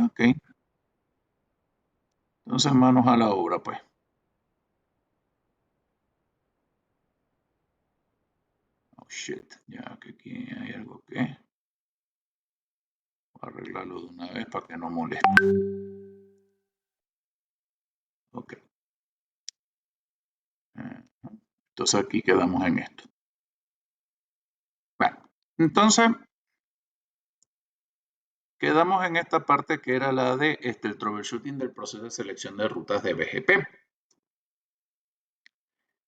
Ok. Entonces, manos a la obra, pues. Oh, shit. Ya que aquí hay algo que... Voy a arreglarlo de una vez para que no moleste. Ok. Entonces aquí quedamos en esto. Bueno, entonces quedamos en esta parte que era la de el troubleshooting del proceso de selección de rutas de BGP.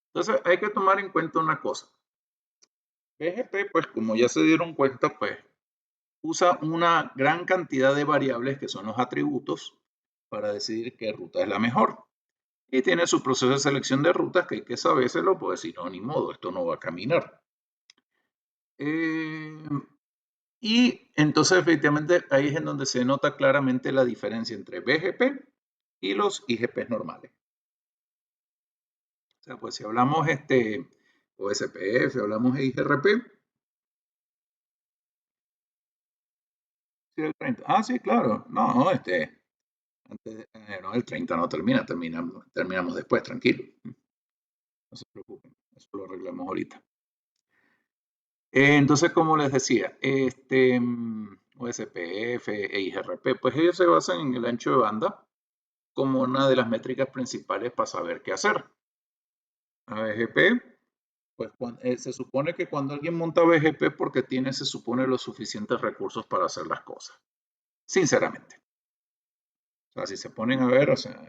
Entonces hay que tomar en cuenta una cosa. BGP, pues como ya se dieron cuenta, pues usa una gran cantidad de variables que son los atributos para decidir qué ruta es la mejor. Y tiene su proceso de selección de rutas que hay que sabérselo, pues si no, ni modo, esto no va a caminar. Y entonces efectivamente ahí es en donde se nota claramente la diferencia entre BGP y los IGP normales. O sea, pues si hablamos OSPF, hablamos de IGRP. Sí, el 30. Ah, sí, claro. No, no, el 30 no terminamos después, tranquilo. No se preocupen, eso lo arreglamos ahorita. Entonces, como les decía, OSPF e IGRP, pues ellos se basan en el ancho de banda como una de las métricas principales para saber qué hacer. A BGP, pues se supone que cuando alguien monta BGP porque tiene, se supone, los suficientes recursos para hacer las cosas. Sinceramente. O sea, si se ponen a ver, o sea,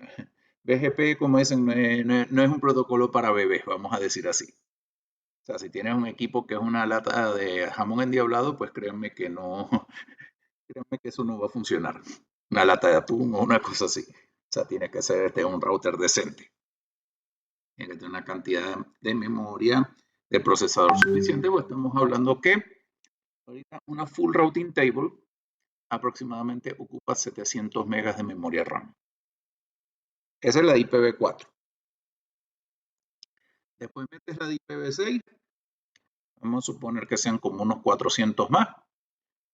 BGP, como dicen, no es un protocolo para bebés, vamos a decir así. O sea, si tienes un equipo que es una lata de jamón endiablado, pues créanme que no, créanme que eso no va a funcionar. Una lata de atún o una cosa así. O sea, tiene que ser un router decente. Tiene que tener una cantidad de memoria de procesador suficiente, pues estamos hablando que ahorita una full routing table aproximadamente ocupa 700 megas de memoria RAM. Esa es la IPv4. Después metes la de IPv6, vamos a suponer que sean como unos 400 más.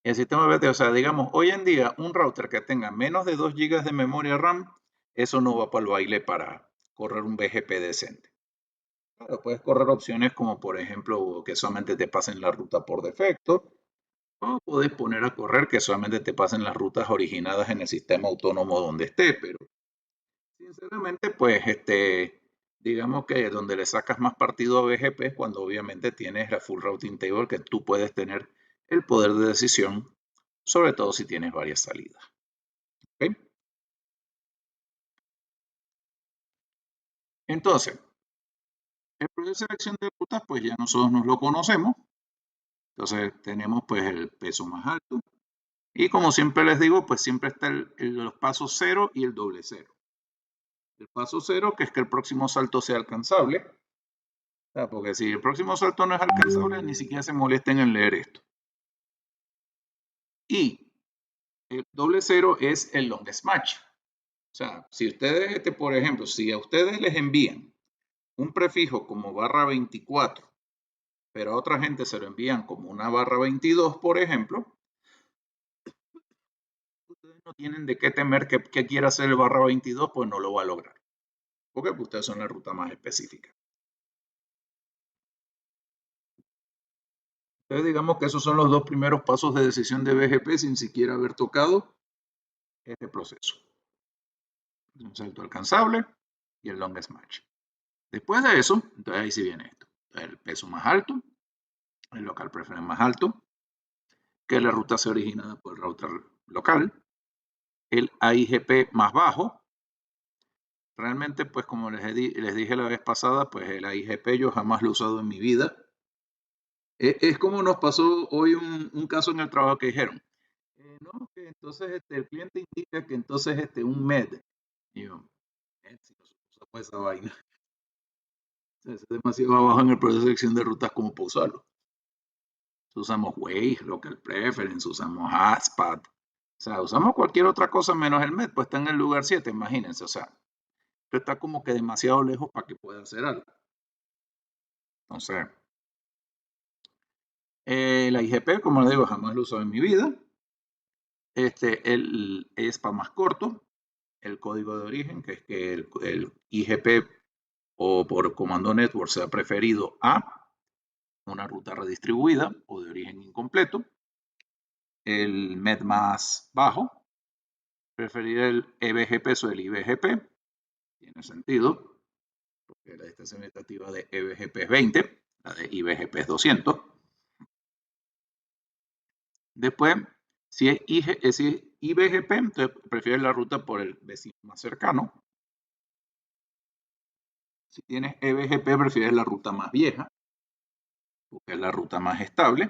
El sistema BT, o sea, digamos, hoy en día un router que tenga menos de 2 GB de memoria RAM, eso no va para el baile para correr un BGP decente. Claro, puedes correr opciones como por ejemplo que solamente te pasen la ruta por defecto, o puedes poner a correr que solamente te pasen las rutas originadas en el sistema autónomo donde esté, pero sinceramente, pues digamos que donde le sacas más partido a BGP es cuando obviamente tienes la full routing table que tú puedes tener el poder de decisión, sobre todo si tienes varias salidas. ¿Okay? Entonces, el proceso de selección de rutas, pues ya nosotros nos lo conocemos. Entonces tenemos pues el peso más alto. Y como siempre les digo, pues siempre está los pasos 0 y el doble 0. El paso 0, que es que el próximo salto sea alcanzable. O sea, porque si el próximo salto no es alcanzable, ni siquiera se molesten en leer esto. Y el doble 0 es el longest match. O sea, si ustedes, por ejemplo, si a ustedes les envían un prefijo como /24, pero a otra gente se lo envían como una /22, por ejemplo, ustedes no tienen de qué temer que quiera hacer el /22, pues no lo va a lograr. Porque ustedes son la ruta más específica. Entonces digamos que esos son los dos primeros pasos de decisión de BGP sin siquiera haber tocado este proceso. Un salto alcanzable y el longest match. Después de eso, entonces ahí sí viene esto. El peso más alto, el local preference más alto, que la ruta sea originada por el router local, el AIGP más bajo. Realmente, pues como les dije la vez pasada, pues el AIGP yo jamás lo he usado en mi vida. Es como nos pasó hoy un caso en el trabajo que dijeron, no, que entonces el cliente indica que entonces un MED. Y yo, si no se usa pues esa vaina. Es demasiado abajo en el proceso de selección de rutas como para usarlo. Usamos Waze, Local Preference, usamos ASPAT. O sea, usamos cualquier otra cosa menos el MED, pues está en el lugar 7, imagínense. O sea, esto está como que demasiado lejos para que pueda hacer algo. Entonces, la IGP, como les digo, jamás lo he usado en mi vida. el ESPA más corto, el código de origen, que es que el IGP o por comando network sea preferido a una ruta redistribuida o de origen incompleto. El MED más bajo, preferir el EBGP o el IBGP, tiene sentido, porque la distancia meditativa de EBGP es 20, la de IBGP es 200. Después, si es IBGP, entonces prefieres la ruta por el vecino más cercano. Si tienes EBGP, prefieres la ruta más vieja, porque es la ruta más estable.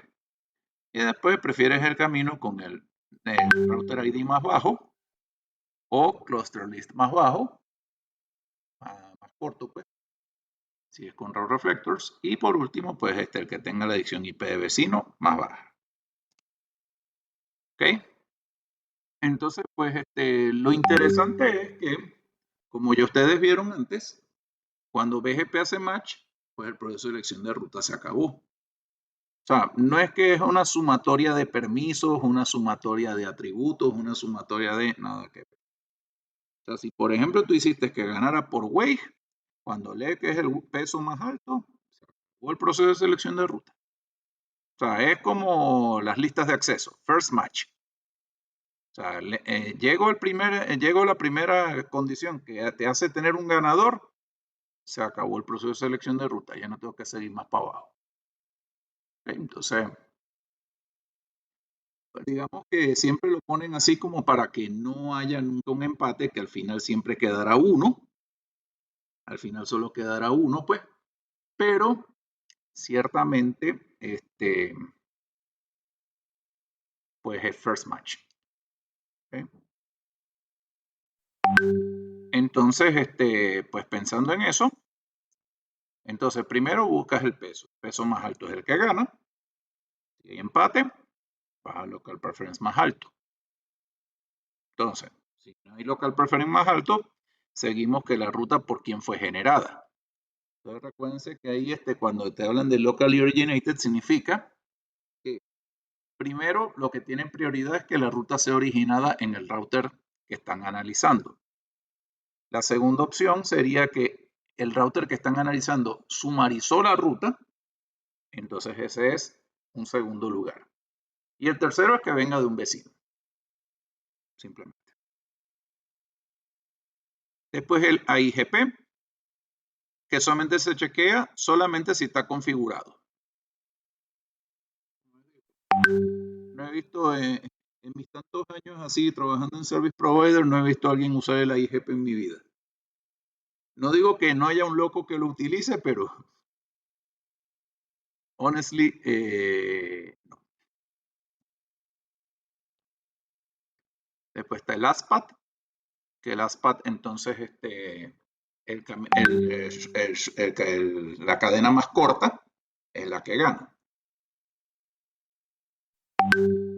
Y después prefieres el camino con el router ID más bajo o cluster list más bajo, más corto, pues, si es con route reflectors. Y por último, pues el que tenga la dirección IP de vecino más baja. ¿Ok? Entonces, pues lo interesante es que, como ya ustedes vieron antes, cuando BGP hace match, pues el proceso de elección de ruta se acabó. O sea, no es que es una sumatoria de permisos, una sumatoria de atributos, una sumatoria de nada que ver. O sea, si por ejemplo tú hiciste que ganara por weight, cuando lee que es el peso más alto, se acabó el proceso de selección de ruta. O sea, es como las listas de acceso, first match. O sea, llegó la primera condición que te hace tener un ganador, se acabó el proceso de selección de ruta, ya no tengo que seguir más para abajo. Entonces, pues digamos que siempre lo ponen así como para que no haya nunca un empate, que al final siempre quedará uno. Al final solo quedará uno, pues. Pero ciertamente, pues es first match. ¿Okay? Entonces, pues pensando en eso, entonces primero buscas el peso. El peso más alto es el que gana. Si hay empate, vas al local preference más alto. Entonces, si no hay local preference más alto, seguimos que la ruta por quién fue generada. Entonces recuérdense que ahí cuando te hablan de locally originated significa que primero lo que tienen prioridad es que la ruta sea originada en el router que están analizando. La segunda opción sería que el router que están analizando sumarizó la ruta, entonces ese es un segundo lugar. Y el tercero es que venga de un vecino, simplemente. Después el AIGP, que solamente se chequea solamente si está configurado. No he visto en mis tantos años así trabajando en service provider, no he visto a alguien usar el AIGP en mi vida. No digo que no haya un loco que lo utilice, pero honestly, no. Después está el ASPAT, que el ASPAT entonces la cadena más corta es la que gana.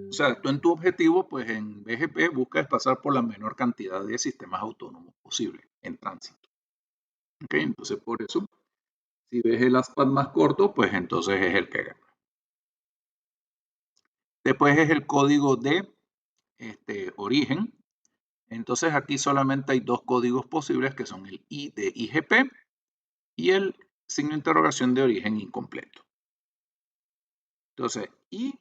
O sea, tú en tu objetivo, pues en BGP buscas pasar por la menor cantidad de sistemas autónomos posible en tránsito. ¿Ok? Entonces, por eso, si ves el ASPAT más corto, pues entonces es el que gana. Después es el código de origen. Entonces aquí solamente hay dos códigos posibles que son el I de IGP y el signo de interrogación de origen incompleto. Entonces, I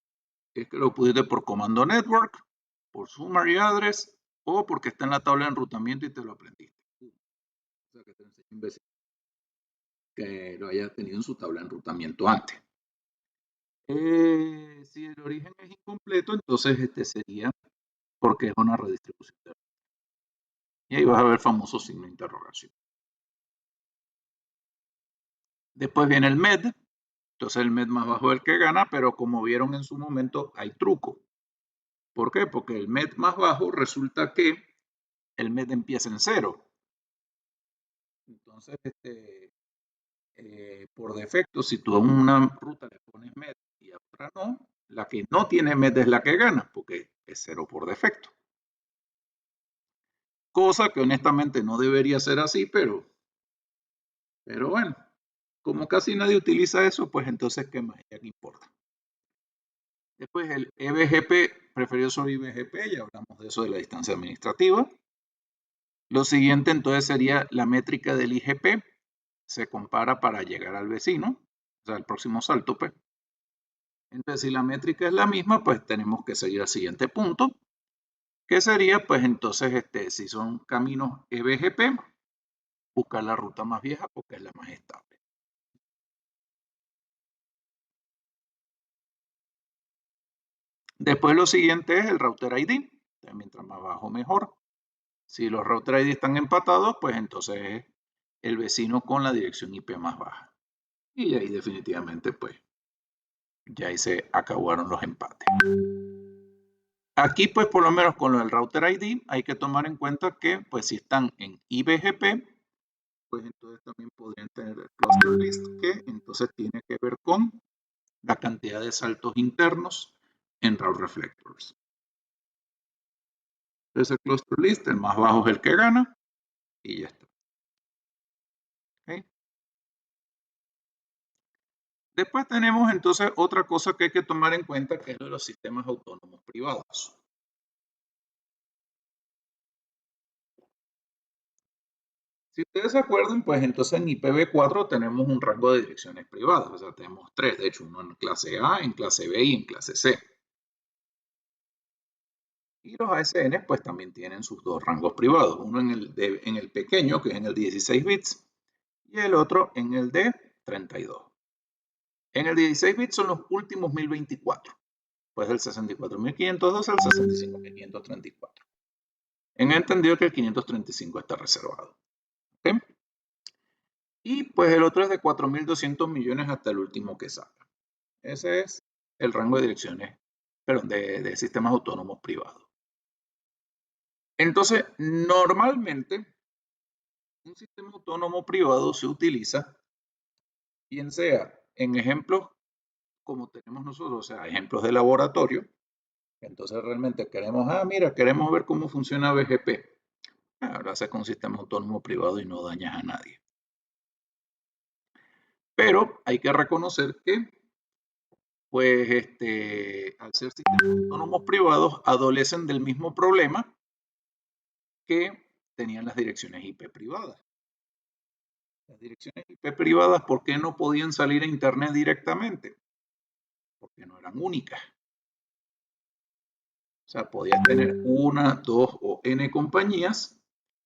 es que lo pusiste por comando network, por summary address o porque está en la tabla de enrutamiento y te lo aprendiste. O sea, que te enseñé un vecino que lo haya tenido en su tabla de enrutamiento antes. Si el origen es incompleto, entonces sería porque es una redistribución. Y ahí vas a ver el famoso signo de interrogación. Después viene el MED. Entonces el MED más bajo es el que gana, pero como vieron en su momento, hay truco. ¿Por qué? Porque el MED más bajo resulta que el MED empieza en 0. Entonces, por defecto, si tú a una ruta le pones MED y a otra no, la que no tiene MED es la que gana, porque es 0 por defecto. Cosa que honestamente no debería ser así, pero bueno, como casi nadie utiliza eso, pues entonces, ¿qué más? Ya que importa. Después el EBGP preferido sobre IBGP, ya hablamos de eso de la distancia administrativa. Lo siguiente entonces sería la métrica del IGP, se compara para llegar al vecino, o sea, el próximo salto, pues. Entonces, si la métrica es la misma, pues tenemos que seguir al siguiente punto, que sería, pues entonces, si son caminos EBGP, buscar la ruta más vieja porque es la más estable. Después lo siguiente es el router ID, mientras más bajo mejor. Si los router ID están empatados, pues entonces es el vecino con la dirección IP más baja. Y ahí definitivamente, pues, ya ahí se acabaron los empates. Aquí, pues, por lo menos con lo del router ID, hay que tomar en cuenta que, pues, si están en IBGP, pues entonces también podrían tener el cluster list, que entonces tiene que ver con la cantidad de saltos internos en route reflectors. Entonces el cluster list, el más bajo es el que gana, y ya está. ¿Okay? Después tenemos entonces otra cosa que hay que tomar en cuenta, que es lo de los sistemas autónomos privados. Si ustedes se acuerdan, pues entonces en IPv4 tenemos un rango de direcciones privadas, o sea, tenemos tres, de hecho, uno en clase A, en clase B y en clase C. Y los ASN pues también tienen sus dos rangos privados, uno en el pequeño, que es en el 16 bits, y el otro en el de 32. En el 16 bits son los últimos 1024, pues del 64.502 al 65.534. En entendido que el 535 está reservado. ¿Okay? Y pues el otro es de 4.200 millones hasta el último que saca. Ese es el rango de direcciones, perdón, de sistemas autónomos privados. Entonces, normalmente, un sistema autónomo privado se utiliza, bien sea en ejemplos como tenemos nosotros, o sea, ejemplos de laboratorio. Entonces, realmente queremos, mira, queremos ver cómo funciona BGP. Ahora haces con un sistema autónomo privado y no dañas a nadie. Pero hay que reconocer que, pues, al ser sistemas autónomos privados, adolecen del mismo problema que tenían las direcciones IP privadas. Las direcciones IP privadas, ¿por qué no podían salir a Internet directamente? Porque no eran únicas. O sea, podías tener una, dos o n compañías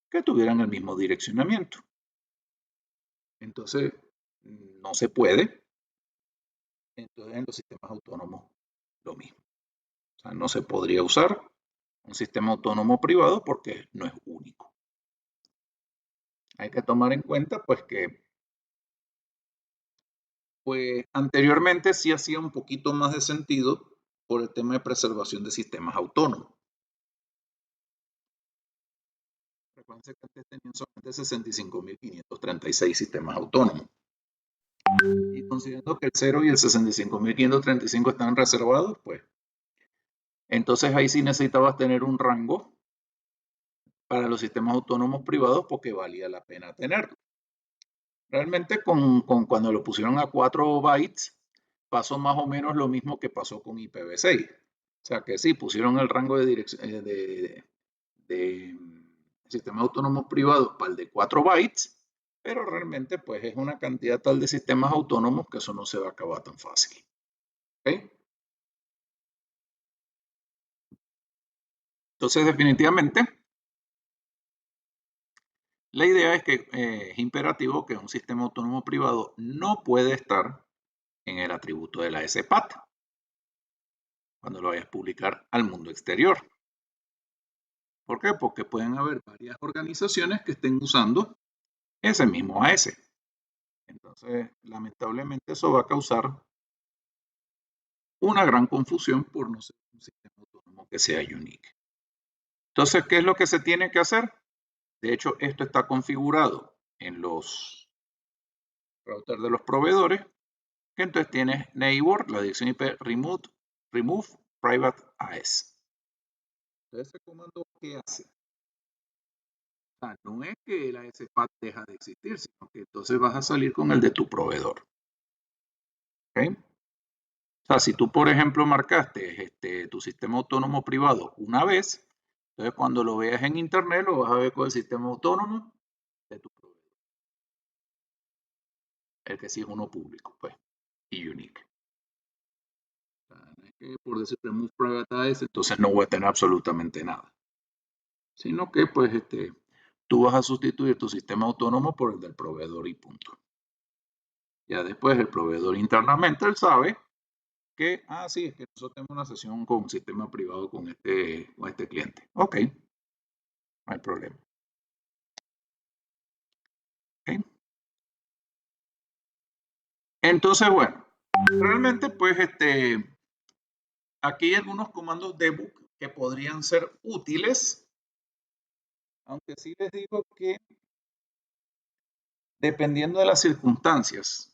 que tuvieran el mismo direccionamiento. Entonces, no se puede. Entonces, en los sistemas autónomos, lo mismo. O sea, no se podría usar un sistema autónomo privado porque no es único. Hay que tomar en cuenta, pues, que pues, anteriormente sí hacía un poquito más de sentido por el tema de preservación de sistemas autónomos. Recuerden que antes tenían solamente 65.536 sistemas autónomos. Y considerando que el 0 y el 65.535 están reservados, pues entonces ahí sí necesitabas tener un rango para los sistemas autónomos privados porque valía la pena tenerlo. Realmente cuando lo pusieron a 4 bytes, pasó más o menos lo mismo que pasó con IPv6. O sea que sí, pusieron el rango de dirección de sistemas autónomos privados para el de 4 bytes, pero realmente pues es una cantidad tal de sistemas autónomos que eso no se va a acabar tan fácil. ¿Okay? Entonces definitivamente la idea es que es imperativo que un sistema autónomo privado no puede estar en el atributo de la SPAT cuando lo vayas a publicar al mundo exterior. ¿Por qué? Porque pueden haber varias organizaciones que estén usando ese mismo AS. Entonces, lamentablemente eso va a causar una gran confusión por no ser un sistema autónomo que sea unique. Entonces, ¿qué es lo que se tiene que hacer? De hecho, esto está configurado en los routers de los proveedores, que entonces tienes neighbor, la dirección IP remove private AS. Entonces, ese comando, ¿qué hace? O sea, no es que la SPAT deja de existir, sino que entonces vas a salir con el de tu proveedor. ¿Okay? O sea, si tú, por ejemplo, marcaste tu sistema autónomo privado una vez, entonces cuando lo veas en internet lo vas a ver con el sistema autónomo de tu proveedor. El que sí es uno público, pues, y unique. O sea, no es que por decir remove privatize, entonces no voy a tener absolutamente nada. Sino que, pues, tú vas a sustituir tu sistema autónomo por el del proveedor y punto. Ya después el proveedor internamente, él sabe que, sí, es que nosotros tenemos una sesión con un sistema privado con este cliente. Ok, no hay problema. Okay. Entonces, bueno, realmente, pues, aquí hay algunos comandos debug que podrían ser útiles, aunque sí les digo que dependiendo de las circunstancias,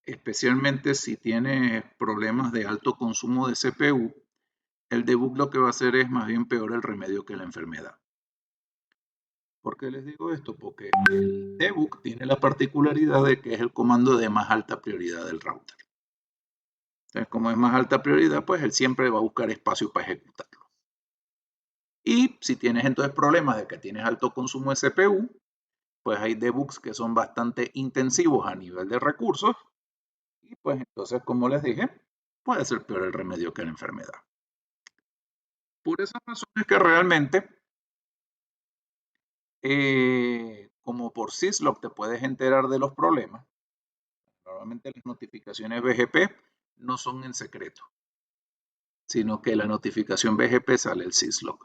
especialmente si tiene problemas de alto consumo de CPU, el debug lo que va a hacer es más bien peor el remedio que la enfermedad. ¿Por qué les digo esto? Porque el debug tiene la particularidad de que es el comando de más alta prioridad del router. Entonces, como es más alta prioridad, pues él siempre va a buscar espacio para ejecutarlo. Y si tienes entonces problemas de que tienes alto consumo de CPU, pues hay debugs que son bastante intensivos a nivel de recursos. Y pues entonces, como les dije, puede ser peor el remedio que la enfermedad. Por esas razones que realmente, como por syslog te puedes enterar de los problemas, normalmente las notificaciones BGP no son en secreto, sino que la notificación BGP sale el syslog,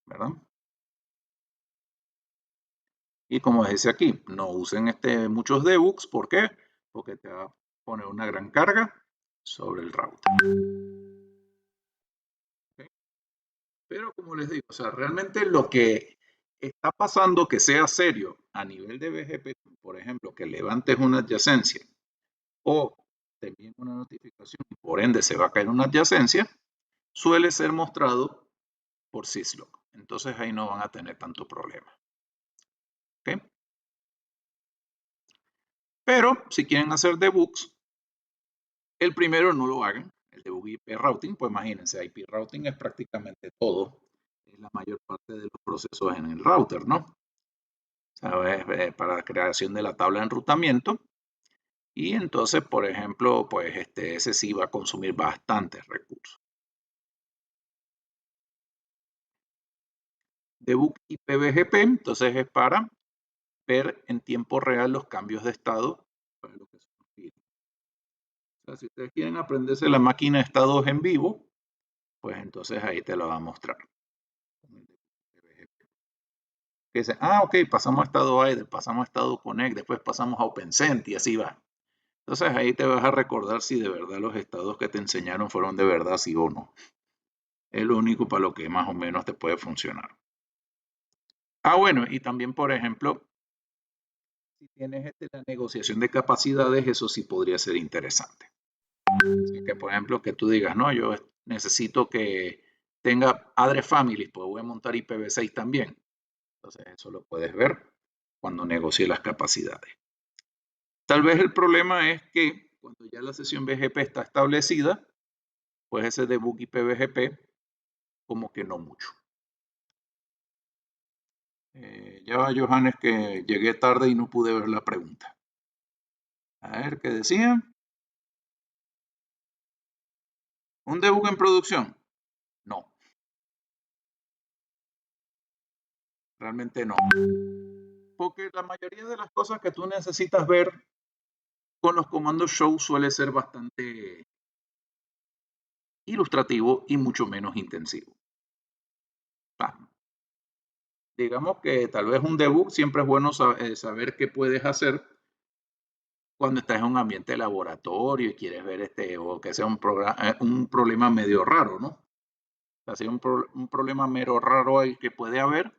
¿verdad? Y como dice aquí, no usen muchos debugs, ¿por qué? Porque te va a poner una gran carga sobre el router. ¿Okay? Pero como les digo, o sea, realmente lo que está pasando que sea serio a nivel de BGP, por ejemplo, que levantes una adyacencia o te envíen una notificación y por ende se va a caer una adyacencia, suele ser mostrado por syslog. Entonces ahí no van a tener tanto problema. ¿Okay? Pero si quieren hacer debugs, el primero no lo hagan. El debug IP routing, pues imagínense, IP routing es prácticamente todo. Es la mayor parte de los procesos en el router, ¿no? ¿Sabes? Para la creación de la tabla de enrutamiento. Y entonces, por ejemplo, pues ese sí va a consumir bastantes recursos. Debug IPVGP, entonces es para ver en tiempo real los cambios de estado. Para lo que son los feeds. O sea, si ustedes quieren aprenderse la máquina de estados en vivo, pues entonces ahí te lo va a mostrar. Que dice, ok, pasamos a estado idle, pasamos a estado connect, después pasamos a OpenCent y así va. Entonces ahí te vas a recordar si de verdad los estados que te enseñaron fueron de verdad, sí o no. Es lo único para lo que más o menos te puede funcionar. Bueno, y también, por ejemplo, si tienes la negociación de capacidades, eso sí podría ser interesante. O sea, que, por ejemplo, que tú digas, no, yo necesito que tenga Address Families, pues voy a montar IPv6 también. Entonces eso lo puedes ver cuando negocie las capacidades. Tal vez el problema es que cuando ya la sesión BGP está establecida, pues ese debug IPVGP como que no mucho. Ya va, Johannes, que llegué tarde y no pude ver la pregunta. A ver, ¿qué decía? ¿Un debug en producción? No, realmente no. Porque la mayoría de las cosas que tú necesitas ver con los comandos show suele ser bastante ilustrativo y mucho menos intensivo. Digamos que tal vez un debug siempre es bueno saber qué puedes hacer cuando estás en un ambiente de laboratorio y quieres ver o que sea un problema medio raro, ¿no? O sea, si hay un problema medio raro ahí que puede haber,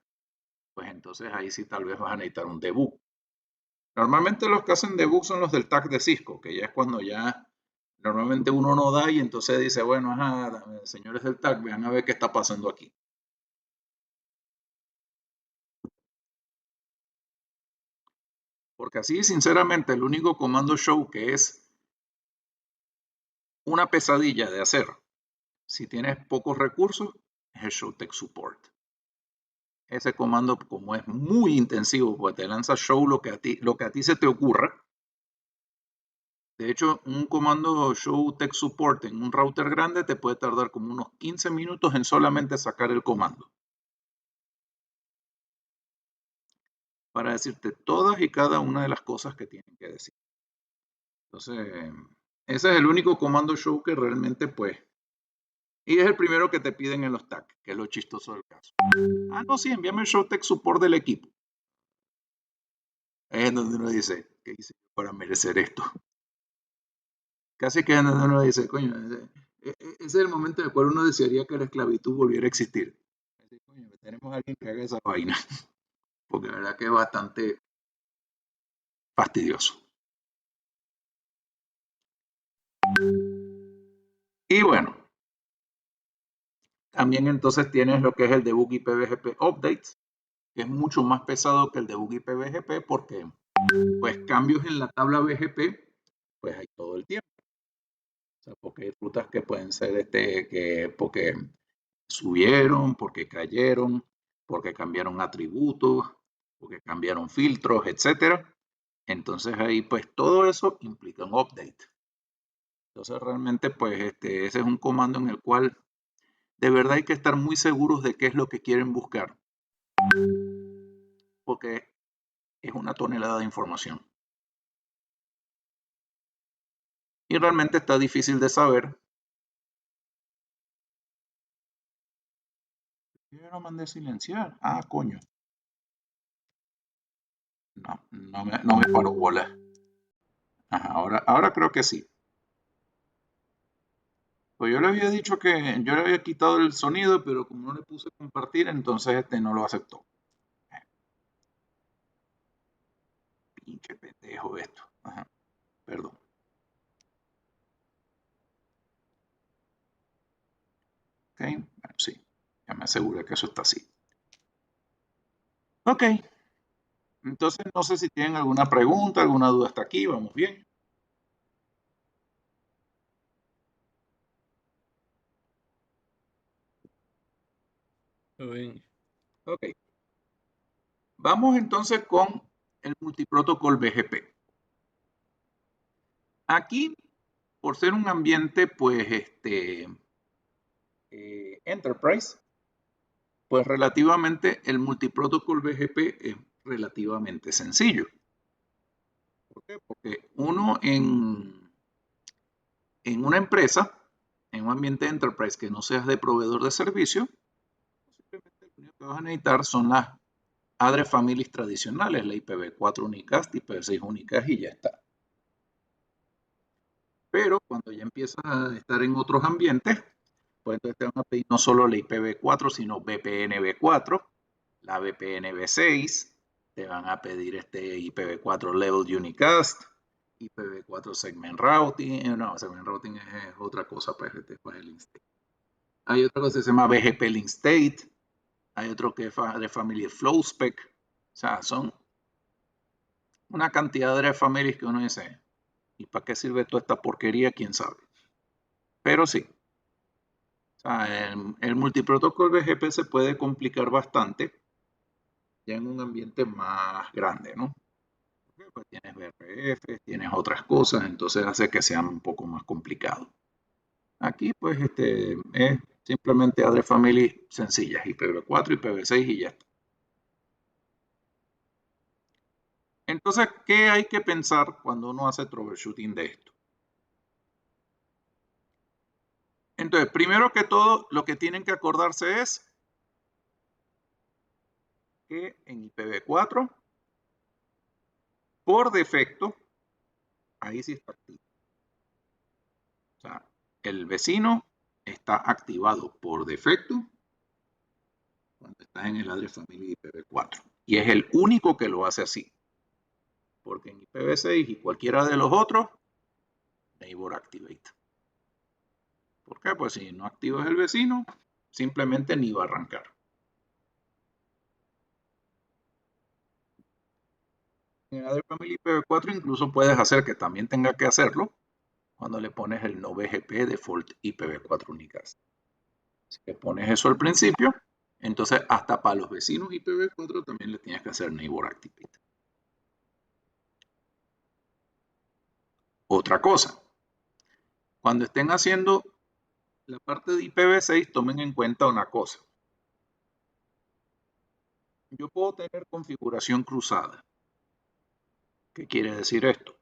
pues entonces ahí sí tal vez vas a necesitar un debug. Normalmente los que hacen debug son los del tag de Cisco, que ya es cuando ya normalmente uno no da y entonces dice, bueno, señores del tag, vean a ver qué está pasando aquí. Porque así, sinceramente, el único comando show que es una pesadilla de hacer si tienes pocos recursos es el Show Tech Support. Ese comando, como es muy intensivo, pues te lanza show lo que a ti se te ocurra. De hecho, un comando Show Tech Support en un router grande te puede tardar como unos 15 minutos en solamente sacar el comando, para decirte todas y cada una de las cosas que tienen que decir. Entonces, ese es el único comando show que realmente, pues, y es el primero que te piden en los tags, que es lo chistoso del caso. Ah, no, sí, envíame el show tech support del equipo. Es donde uno dice, ¿qué hice yo para merecer esto? Casi que es donde uno dice, coño, ese es el momento en el cual uno desearía que la esclavitud volviera a existir. Coño, tenemos a alguien que haga esa vaina, porque la verdad que es bastante fastidioso. Y bueno, también entonces tienes lo que es el debug IPVGP Updates, que es mucho más pesado que el debug IPVGP porque pues cambios en la tabla BGP pues hay todo el tiempo. O sea, porque hay rutas que pueden ser porque subieron, porque cayeron, porque cambiaron atributos, porque cambiaron filtros, etcétera. Entonces ahí pues todo eso implica un update. Entonces realmente pues ese es un comando en el cual de verdad hay que estar muy seguros de qué es lo que quieren buscar, porque es una tonelada de información. Y realmente está difícil de saber. Yo lo mandé silenciar. Ah, coño. No, no me paró bola. Ajá, ahora creo que sí. Pues yo le había dicho que yo le había quitado el sonido, pero como no le puse compartir, entonces no lo aceptó. Pinche pendejo esto. Ajá, perdón. Ok, bueno, sí. Ya me aseguré que eso está así. Ok, entonces no sé si tienen alguna pregunta, alguna duda hasta aquí. Vamos bien. Bien. Ok. Vamos entonces con el multiprotocol BGP. Aquí, por ser un ambiente, pues, enterprise, pues relativamente el multiprotocol BGP es relativamente sencillo. ¿Por qué? Porque uno en una empresa, en un ambiente enterprise que no seas de proveedor de servicio, simplemente lo único que vas a necesitar son las address families tradicionales, la IPv4 unicast, IPv6 unicast y ya está. Pero cuando ya empiezas a estar en otros ambientes, pues entonces te van a pedir no solo la IPv4, sino VPNv4, la VPNv6, te van a pedir IPv4 Level Unicast, IPv4 Segment Routing, no, Segment Routing es otra cosa, pues después el link state. Hay otra cosa que se llama BGP Link State, hay otro que es de familia FlowSpec, o sea, son una cantidad de familias que uno dice, ¿y para qué sirve toda esta porquería? ¿Quién sabe? Pero sí, o sea, el multiprotocol BGP se puede complicar bastante ya en un ambiente más grande, ¿no? Porque pues tienes BRF, tienes otras cosas, entonces hace que sea un poco más complicado. Aquí pues es simplemente address family sencillas, IPv4, IPv6 y ya está. Entonces, ¿qué hay que pensar cuando uno hace troubleshooting de esto? Entonces, primero que todo, lo que tienen que acordarse es que en IPv4, por defecto, ahí sí está activo. O sea, el vecino está activado por defecto cuando estás en el address family IPv4. Y es el único que lo hace así. Porque en IPv6 y cualquiera de los otros, neighbor activate. ¿Por qué? Pues si no activas el vecino, simplemente ni va a arrancar. En el address family IPv4 incluso puedes hacer que también tenga que hacerlo, cuando le pones el no BGP default IPv4 unicast. Si le pones eso al principio, entonces hasta para los vecinos IPv4 también le tienes que hacer neighbor activate. Otra cosa, cuando estén haciendo la parte de IPv6, tomen en cuenta una cosa. Yo puedo tener configuración cruzada. ¿Qué quiere decir esto?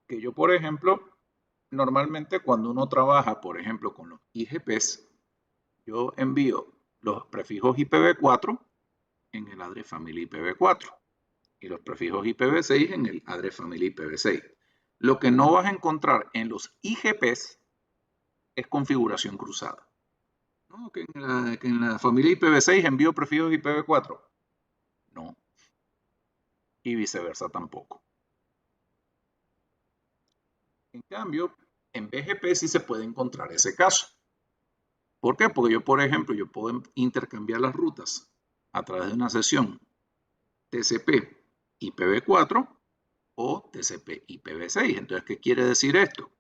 Que yo, por ejemplo, normalmente cuando uno trabaja, por ejemplo, con los IGPs, yo envío los prefijos IPv4 en el address family IPv4 y los prefijos IPv6 en el address family IPv6. Lo que no vas a encontrar en los IGPs es configuración cruzada. No, que en la familia IPv6 envío prefijos IPv4. No. Y viceversa tampoco. En cambio, en BGP sí se puede encontrar ese caso. ¿Por qué? Porque yo, por ejemplo, yo puedo intercambiar las rutas a través de una sesión TCP IPv4 o TCP IPv6. Entonces, ¿qué quiere decir esto?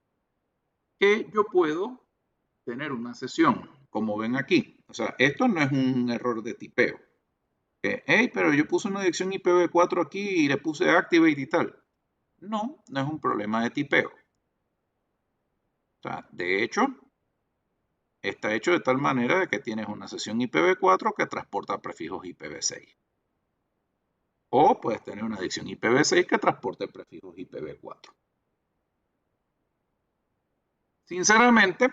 Que yo puedo tener una sesión, como ven aquí. O sea, esto no es un error de tipeo. Hey, pero yo puse una dirección IPv4 aquí y le puse activate y tal. No, no es un problema de tipeo. O sea, de hecho, está hecho de tal manera de que tienes una sesión IPv4 que transporta prefijos IPv6. O puedes tener una dirección IPv6 que transporte prefijos IPv4. Sinceramente,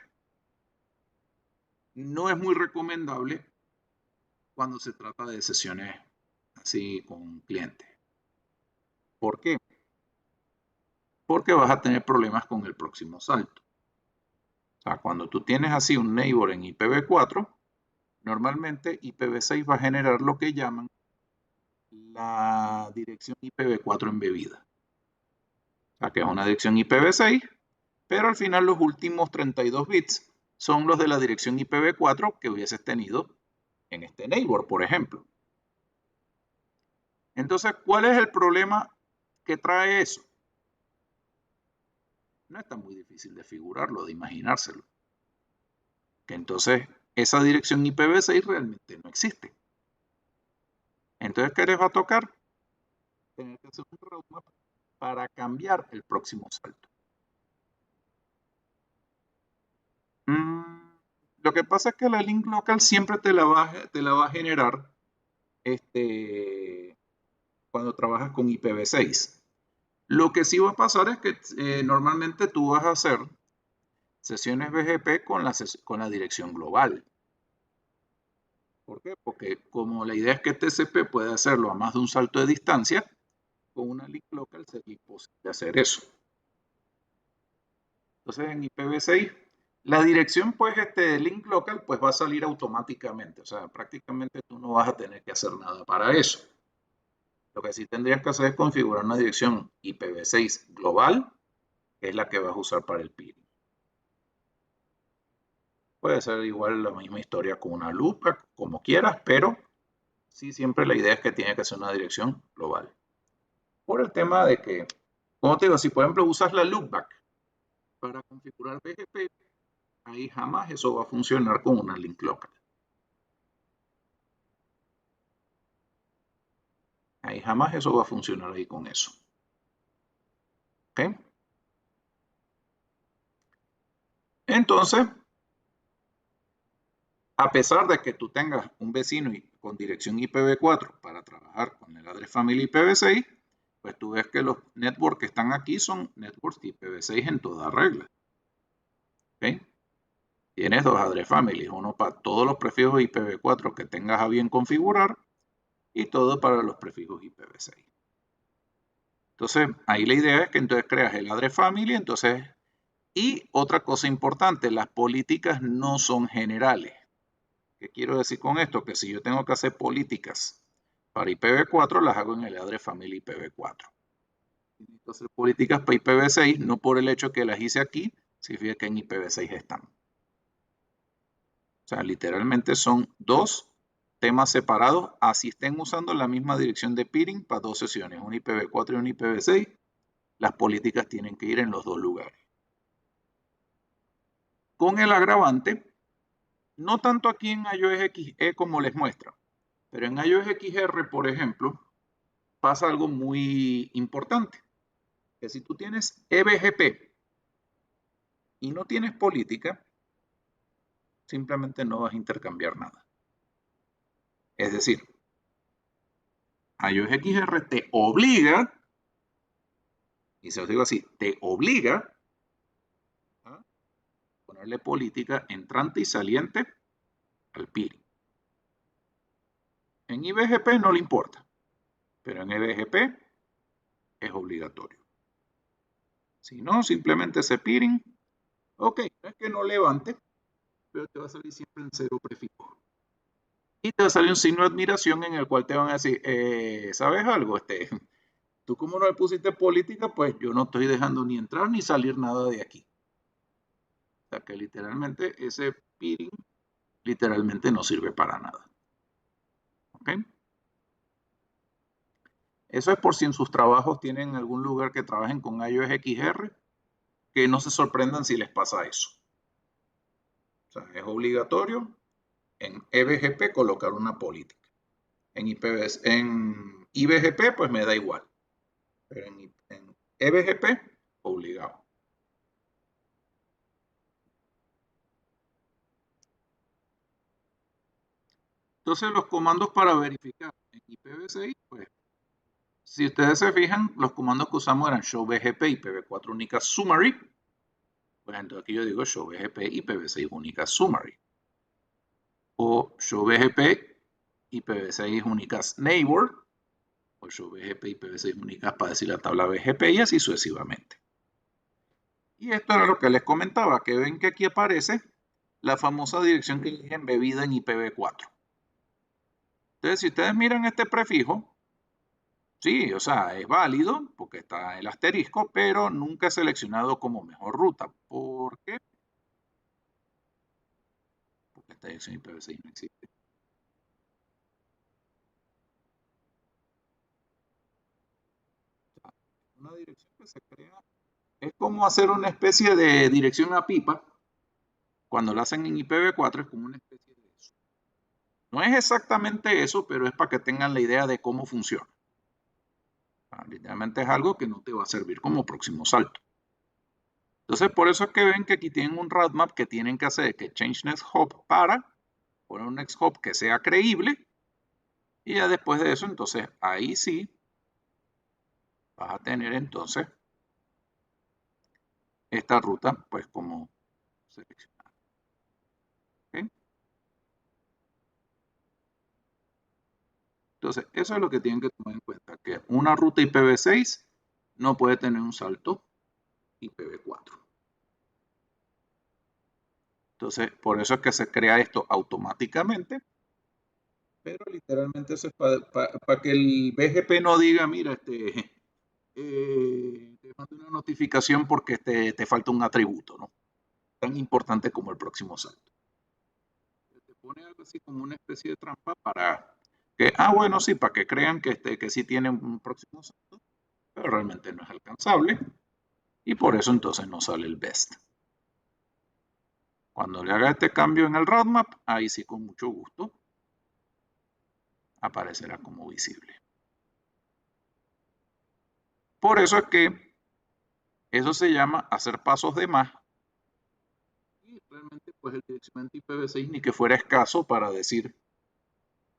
no es muy recomendable cuando se trata de sesiones así con clientes. ¿Por qué? Porque vas a tener problemas con el próximo salto. O sea, cuando tú tienes así un neighbor en IPv4, normalmente IPv6 va a generar lo que llaman la dirección IPv4 embebida. O sea, que es una dirección IPv6, pero al final los últimos 32 bits son los de la dirección IPv4 que hubieses tenido en este neighbor, por ejemplo. Entonces, ¿cuál es el problema que trae eso? No está muy difícil de figurarlo, de imaginárselo. Que entonces esa dirección IPv6 realmente no existe. Entonces, ¿qué les va a tocar? Tener que hacer un roadmap para cambiar el próximo salto. Lo que pasa es que la link local siempre te la va a generar cuando trabajas con IPv6. Lo que sí va a pasar es que normalmente tú vas a hacer sesiones BGP con la dirección global. ¿Por qué? Porque como la idea es que TCP puede hacerlo a más de un salto de distancia, con una link local sería imposible hacer eso. Entonces en IPv6 la dirección pues link local pues va a salir automáticamente, o sea, prácticamente tú no vas a tener que hacer nada para eso. Lo que sí tendrías que hacer es configurar una dirección IPv6 global, que es la que vas a usar para el peering. Puede ser igual la misma historia con una loopback, como quieras, pero sí siempre la idea es que tiene que ser una dirección global. Por el tema de que, como te digo, si por ejemplo usas la loopback para configurar BGP, ahí jamás eso va a funcionar con una link local. Ahí jamás eso va a funcionar ahí con eso. ¿Ok? Entonces, a pesar de que tú tengas un vecino con dirección IPv4 para trabajar con el address family IPv6, pues tú ves que los networks que están aquí son networks IPv6 en toda regla. ¿Ok? Tienes dos address families, uno para todos los prefijos IPv4 que tengas a bien configurar y todo para los prefijos IPv6. Entonces, ahí la idea es que entonces creas el address family, entonces, y otra cosa importante, las políticas no son generales. ¿Qué quiero decir con esto? Que si yo tengo que hacer políticas para IPv4, las hago en el address family IPv4. Si necesito hacer políticas para IPv6, no por el hecho que las hice aquí, significa que en IPv6 están. O sea, literalmente son dos temas separados, así estén usando la misma dirección de peering para dos sesiones, un IPv4 y un IPv6, las políticas tienen que ir en los dos lugares. Con el agravante, no tanto aquí en iOS XE como les muestra, pero en iOS XR, por ejemplo, pasa algo muy importante, que si tú tienes eBGP y no tienes política, simplemente no vas a intercambiar nada. Es decir, iOS XR te obliga, y se los digo así, te obliga a ponerle política entrante y saliente al peering. En iBGP no le importa, pero en eBGP es obligatorio. Si no, simplemente ese peering, ok, no es que no levante, pero te va a salir siempre en cero prefijo. Y te va a salir un signo de admiración en el cual te van a decir, ¿sabes algo? Tú como no le pusiste política, pues yo no estoy dejando ni entrar ni salir nada de aquí. O sea que literalmente ese peering literalmente no sirve para nada. ¿Ok? Eso es por si en sus trabajos tienen algún lugar que trabajen con iOS XR, que no se sorprendan si les pasa eso. O sea, es obligatorio en eBGP colocar una política. En IBGP pues me da igual, pero en eBGP obligado. Entonces los comandos para verificar en IPv6, pues si ustedes se fijan, los comandos que usamos eran show BGP IPv4 única summary. Pues entonces aquí yo digo show BGP IPv6 única summary. O show BGP IPv6 únicas neighbor. O show BGP IPv6 únicas para decir la tabla BGP y así sucesivamente. Y esto era lo que les comentaba, que ven que aquí aparece la famosa dirección que es embebida en IPv4. Entonces, si ustedes miran este prefijo, sí, o sea, es válido porque está el asterisco, pero nunca es seleccionado como mejor ruta. ¿Por qué? Porque esta dirección IPv6 no existe. Una dirección que se crea es como hacer una especie de dirección a pipa. Cuando la hacen en IPv4 es como una especie de eso. No es exactamente eso, pero es para que tengan la idea de cómo funciona. Literalmente es algo que no te va a servir como próximo salto. Entonces, por eso es que ven que aquí tienen un roadmap que tienen que hacer, que change next hop para poner un next hop que sea creíble. Y ya después de eso, entonces, ahí sí vas a tener entonces esta ruta, pues como seleccionada. ¿Okay? Entonces, eso es lo que tienen que tomar en cuenta, que una ruta IPv6 no puede tener un salto IPv4. Entonces, por eso es que se crea esto automáticamente, pero literalmente eso es para que el BGP no diga, mira, te mando una notificación porque te falta un atributo, ¿no? Tan importante como el próximo salto. Te pone algo así como una especie de trampa para que, bueno, sí, para que crean que sí tiene un próximo salto, pero realmente no es alcanzable y por eso entonces no sale el best. Cuando le haga este cambio en el roadmap, ahí sí con mucho gusto aparecerá como visible. Por eso es que eso se llama hacer pasos de más. Y realmente pues el direccionamiento IPv6 ni que fuera escaso para decir,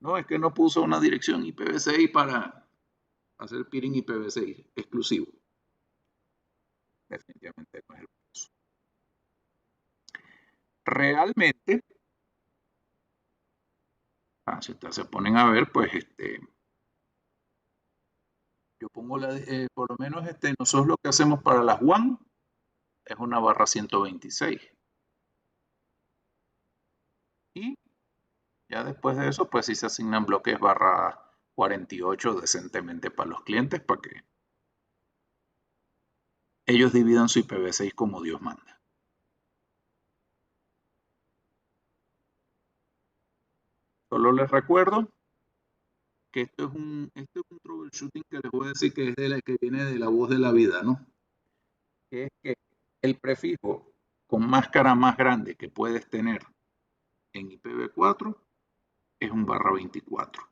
no, es que no puso una dirección IPv6 para hacer peering IPv6 exclusivo. Definitivamente no es el caso. Realmente, si ustedes se ponen a ver, pues yo pongo por lo menos nosotros lo que hacemos para las WAN es una barra 126. Y ya después de eso, pues sí se asignan bloques barra 48 decentemente para los clientes para que ellos dividan su IPv6 como Dios manda. Solo les recuerdo que esto es un troubleshooting que les voy a decir que es que viene de la voz de la vida, ¿no? Que es que el prefijo con máscara más grande que puedes tener en IPv4 es un /24.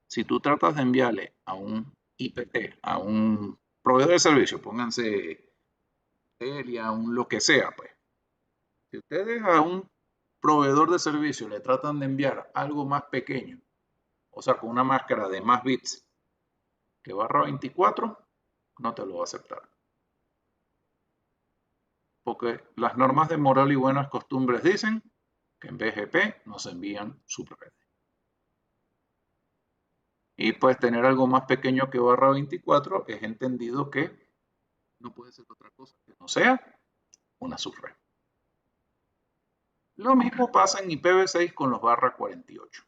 Si tú tratas de enviarle a un IPT, a un proveedor de servicio, pónganse Telia, un lo que sea, pues. Si ustedes a un proveedor de servicio le tratan de enviar algo más pequeño, o sea, con una máscara de más bits que /24, no te lo va a aceptar. Porque las normas de moral y buenas costumbres dicen que en BGP no se envían subredes. Y pues tener algo más pequeño que /24 es entendido que no puede ser otra cosa que no sea una subred. Lo mismo pasa en IPv6 con los /48.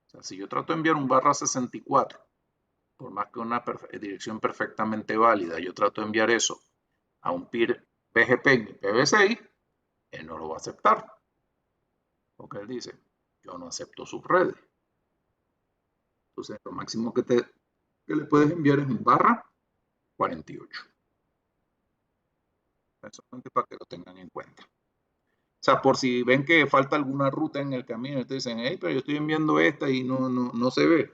O sea, si yo trato de enviar un /64, por más que una dirección perfectamente válida, yo trato de enviar eso a un peer BGP en IPv6, él no lo va a aceptar. Porque él dice, yo no acepto subredes. Entonces, lo máximo que le puedes enviar es un /48. Solamente para que lo tengan en cuenta. O sea, por si ven que falta alguna ruta en el camino, ustedes dicen, hey, pero yo estoy enviando esta y no se ve.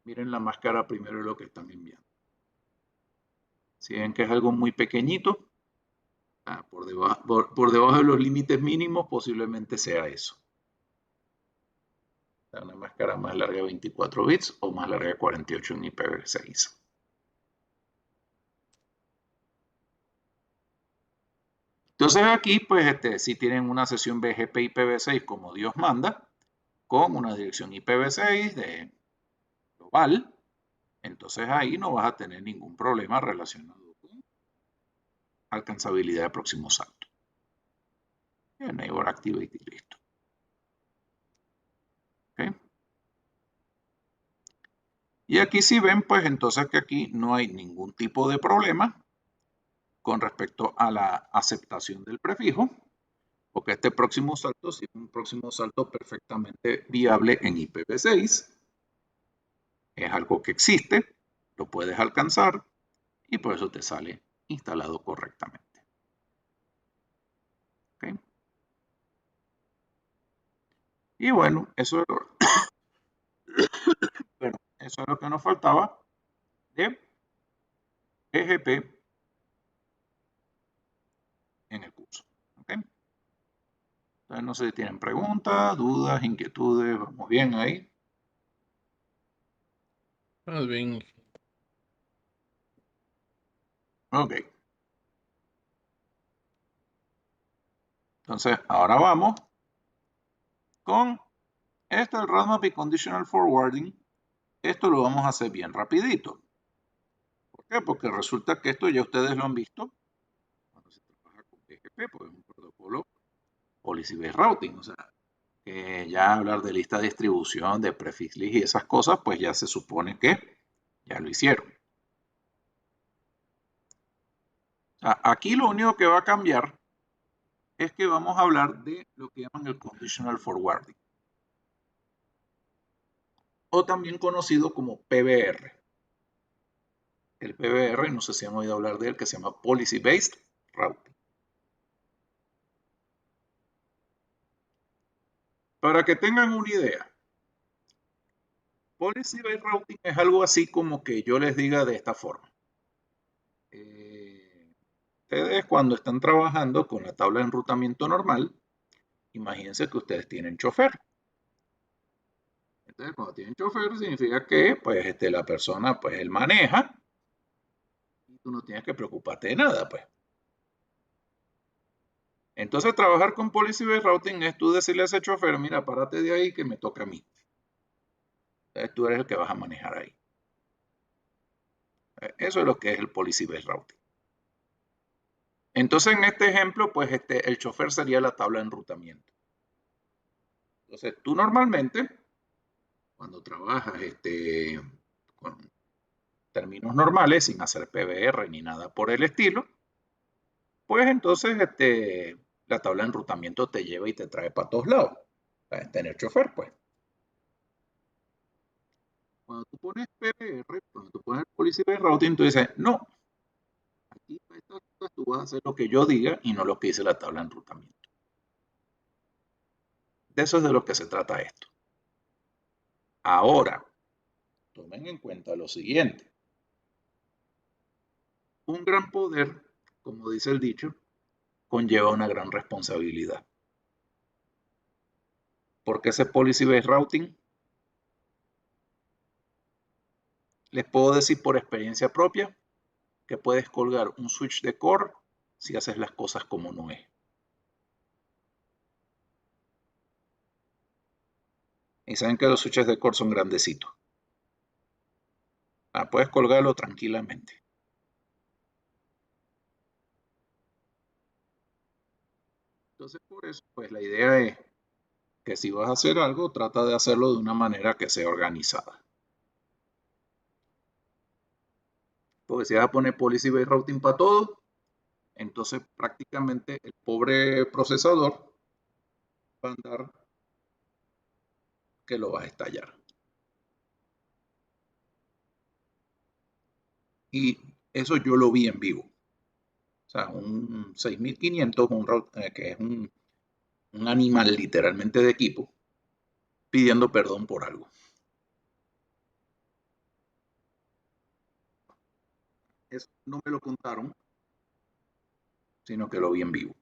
Miren la máscara primero de lo que están enviando. Si ven que es algo muy pequeñito, por debajo de los límites mínimos, posiblemente sea eso. Una máscara más larga de 24 bits o más larga de 48 en IPv6. Entonces aquí, pues, si tienen una sesión BGP IPv6 como Dios manda, con una dirección IPv6 de global, entonces ahí no vas a tener ningún problema relacionado con alcanzabilidad de próximo salto. Neighbor activity, listo. ¿Okay? Y aquí si ven, pues entonces que aquí no hay ningún tipo de problema con respecto a la aceptación del prefijo, porque este próximo salto sí es un próximo salto perfectamente viable en IPv6. Es algo que existe, lo puedes alcanzar y por eso te sale instalado correctamente. ¿Okay? Y bueno, eso es lo que nos faltaba de BGP en el curso. ¿Okay? Entonces, no sé si tienen preguntas, dudas, inquietudes. Vamos bien ahí. Vamos bien. Ok. Entonces, ahora vamos con esto, el roadmap y conditional forwarding. Esto lo vamos a hacer bien rapidito. ¿Por qué? Porque resulta que esto ya ustedes lo han visto cuando se trabaja con BGP, porque es un protocolo policy-based routing. O sea, que ya hablar de lista de distribución, de prefix list y esas cosas, pues ya se supone que ya lo hicieron. O sea, aquí lo único que va a cambiar es que vamos a hablar de lo que llaman el conditional forwarding, o también conocido como PBR. El PBR, no sé si han oído hablar de él, que se llama Policy Based Routing. Para que tengan una idea, Policy Based Routing es algo así como que yo les diga de esta forma. Ustedes cuando están trabajando con la tabla de enrutamiento normal, imagínense que ustedes tienen chofer. Entonces, cuando tienen chofer, significa que pues, la persona, pues él maneja y tú no tienes que preocuparte de nada, pues. Entonces, trabajar con Policy Based Routing es tú decirle a ese chofer, mira, párate de ahí que me toca a mí. Entonces, tú eres el que vas a manejar ahí. Eso es lo que es el Policy Based Routing. Entonces, en este ejemplo, pues el chofer sería la tabla de enrutamiento. Entonces, tú normalmente, cuando trabajas con términos normales, sin hacer PBR ni nada por el estilo, pues entonces la tabla de enrutamiento te lleva y te trae para todos lados. Para tener chofer, pues. Cuando tú pones PBR, cuando tú pones Policy Based Routing, tú dices, no, aquí para estas rutas tú vas a hacer lo que yo diga y no lo que dice la tabla de enrutamiento. De eso es de lo que se trata esto. Ahora, tomen en cuenta lo siguiente. Un gran poder, como dice el dicho, conlleva una gran responsabilidad. ¿Por qué ese Policy Based Routing? Les puedo decir por experiencia propia que puedes colgar un switch de core si haces las cosas como no es. Y saben que los switches de core son grandecitos. Puedes colgarlo tranquilamente. Entonces, por eso, pues la idea es que si vas a hacer algo, trata de hacerlo de una manera que sea organizada. Porque si vas a poner Policy Based Routing para todo, entonces prácticamente el pobre procesador va a andar que lo va a estallar. Y eso yo lo vi en vivo. O sea, un 6500, que es un animal literalmente de equipo, pidiendo perdón por algo. Eso no me lo contaron, sino que lo vi en vivo.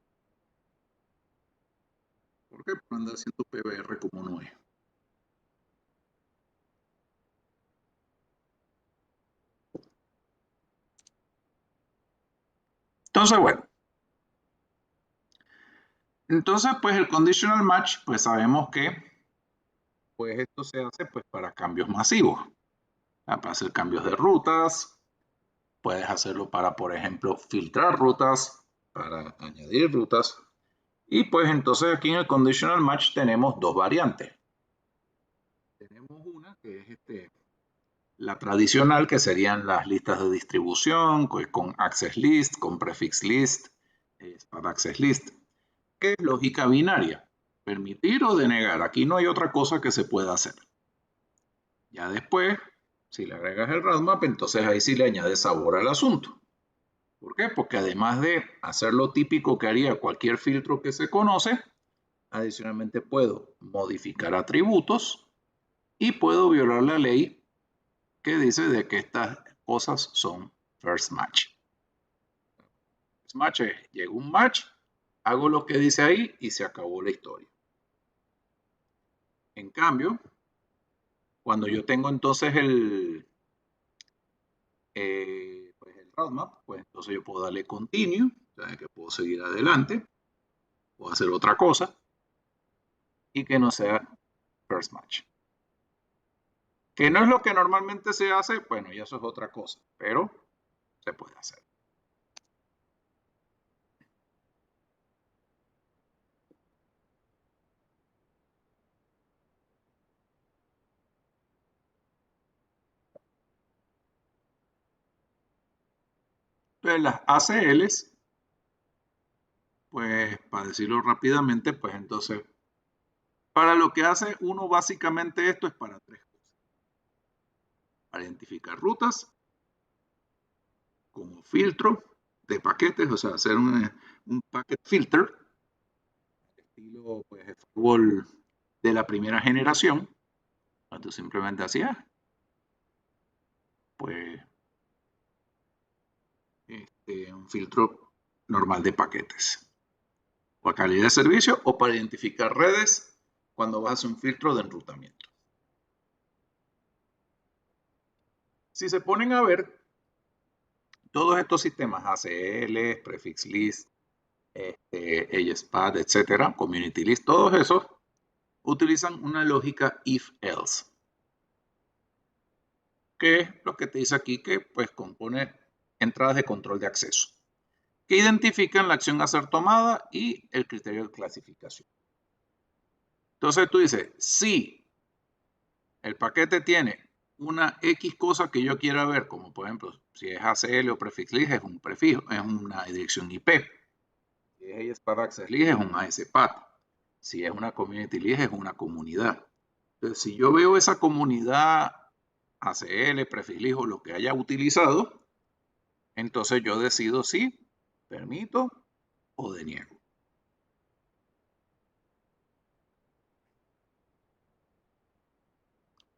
¿Por qué? Por andar haciendo PBR como no es. Entonces, bueno. Entonces, pues el conditional match, pues sabemos que pues esto se hace pues para cambios masivos. Para hacer cambios de rutas, puedes hacerlo para, por ejemplo, filtrar rutas, para añadir rutas. Y pues entonces aquí en el conditional match tenemos dos variantes. Tenemos una que es la tradicional, que serían las listas de distribución, con access list, con prefix list, para access list, que es lógica binaria, permitir o denegar. Aquí no hay otra cosa que se pueda hacer. Ya después, si le agregas el roadmap, entonces ahí sí le añades sabor al asunto. ¿Por qué? Porque además de hacer lo típico que haría cualquier filtro que se conoce, adicionalmente puedo modificar atributos y puedo violar la ley que dice de que estas cosas son first match. First match es, llega un match, hago lo que dice ahí y se acabó la historia. En cambio, cuando yo tengo entonces pues el roadmap, pues entonces yo puedo darle continue, o sea, que puedo seguir adelante, puedo hacer otra cosa y que no sea first match. Que no es lo que normalmente se hace, bueno, y eso es otra cosa, pero se puede hacer. Entonces las ACLs, pues para decirlo rápidamente, pues entonces, para lo que hace uno básicamente esto es para tres cosas. Para identificar rutas, como filtro de paquetes, o sea, hacer un packet filter, estilo pues el firewall de la primera generación. Tú simplemente hacías, pues, un filtro normal de paquetes. O a calidad de servicio o para identificar redes cuando vas a hacer un filtro de enrutamiento. Si se ponen a ver, todos estos sistemas, ACL, Prefix List, AES-PAD, etcétera, Community List, todos esos utilizan una lógica if-else, que es lo que te dice aquí que pues compone entradas de control de acceso, que identifican la acción a ser tomada y el criterio de clasificación. Entonces tú dices, si el paquete tiene una X cosa que yo quiera ver, como por ejemplo, si es ACL o prefix list, es un prefijo, es una dirección IP. Si es ASPAD access list, es un ASPAD. Si es una community list, es una comunidad. Entonces, si yo veo esa comunidad ACL, prefijo, lo que haya utilizado, entonces yo decido si permito o deniego.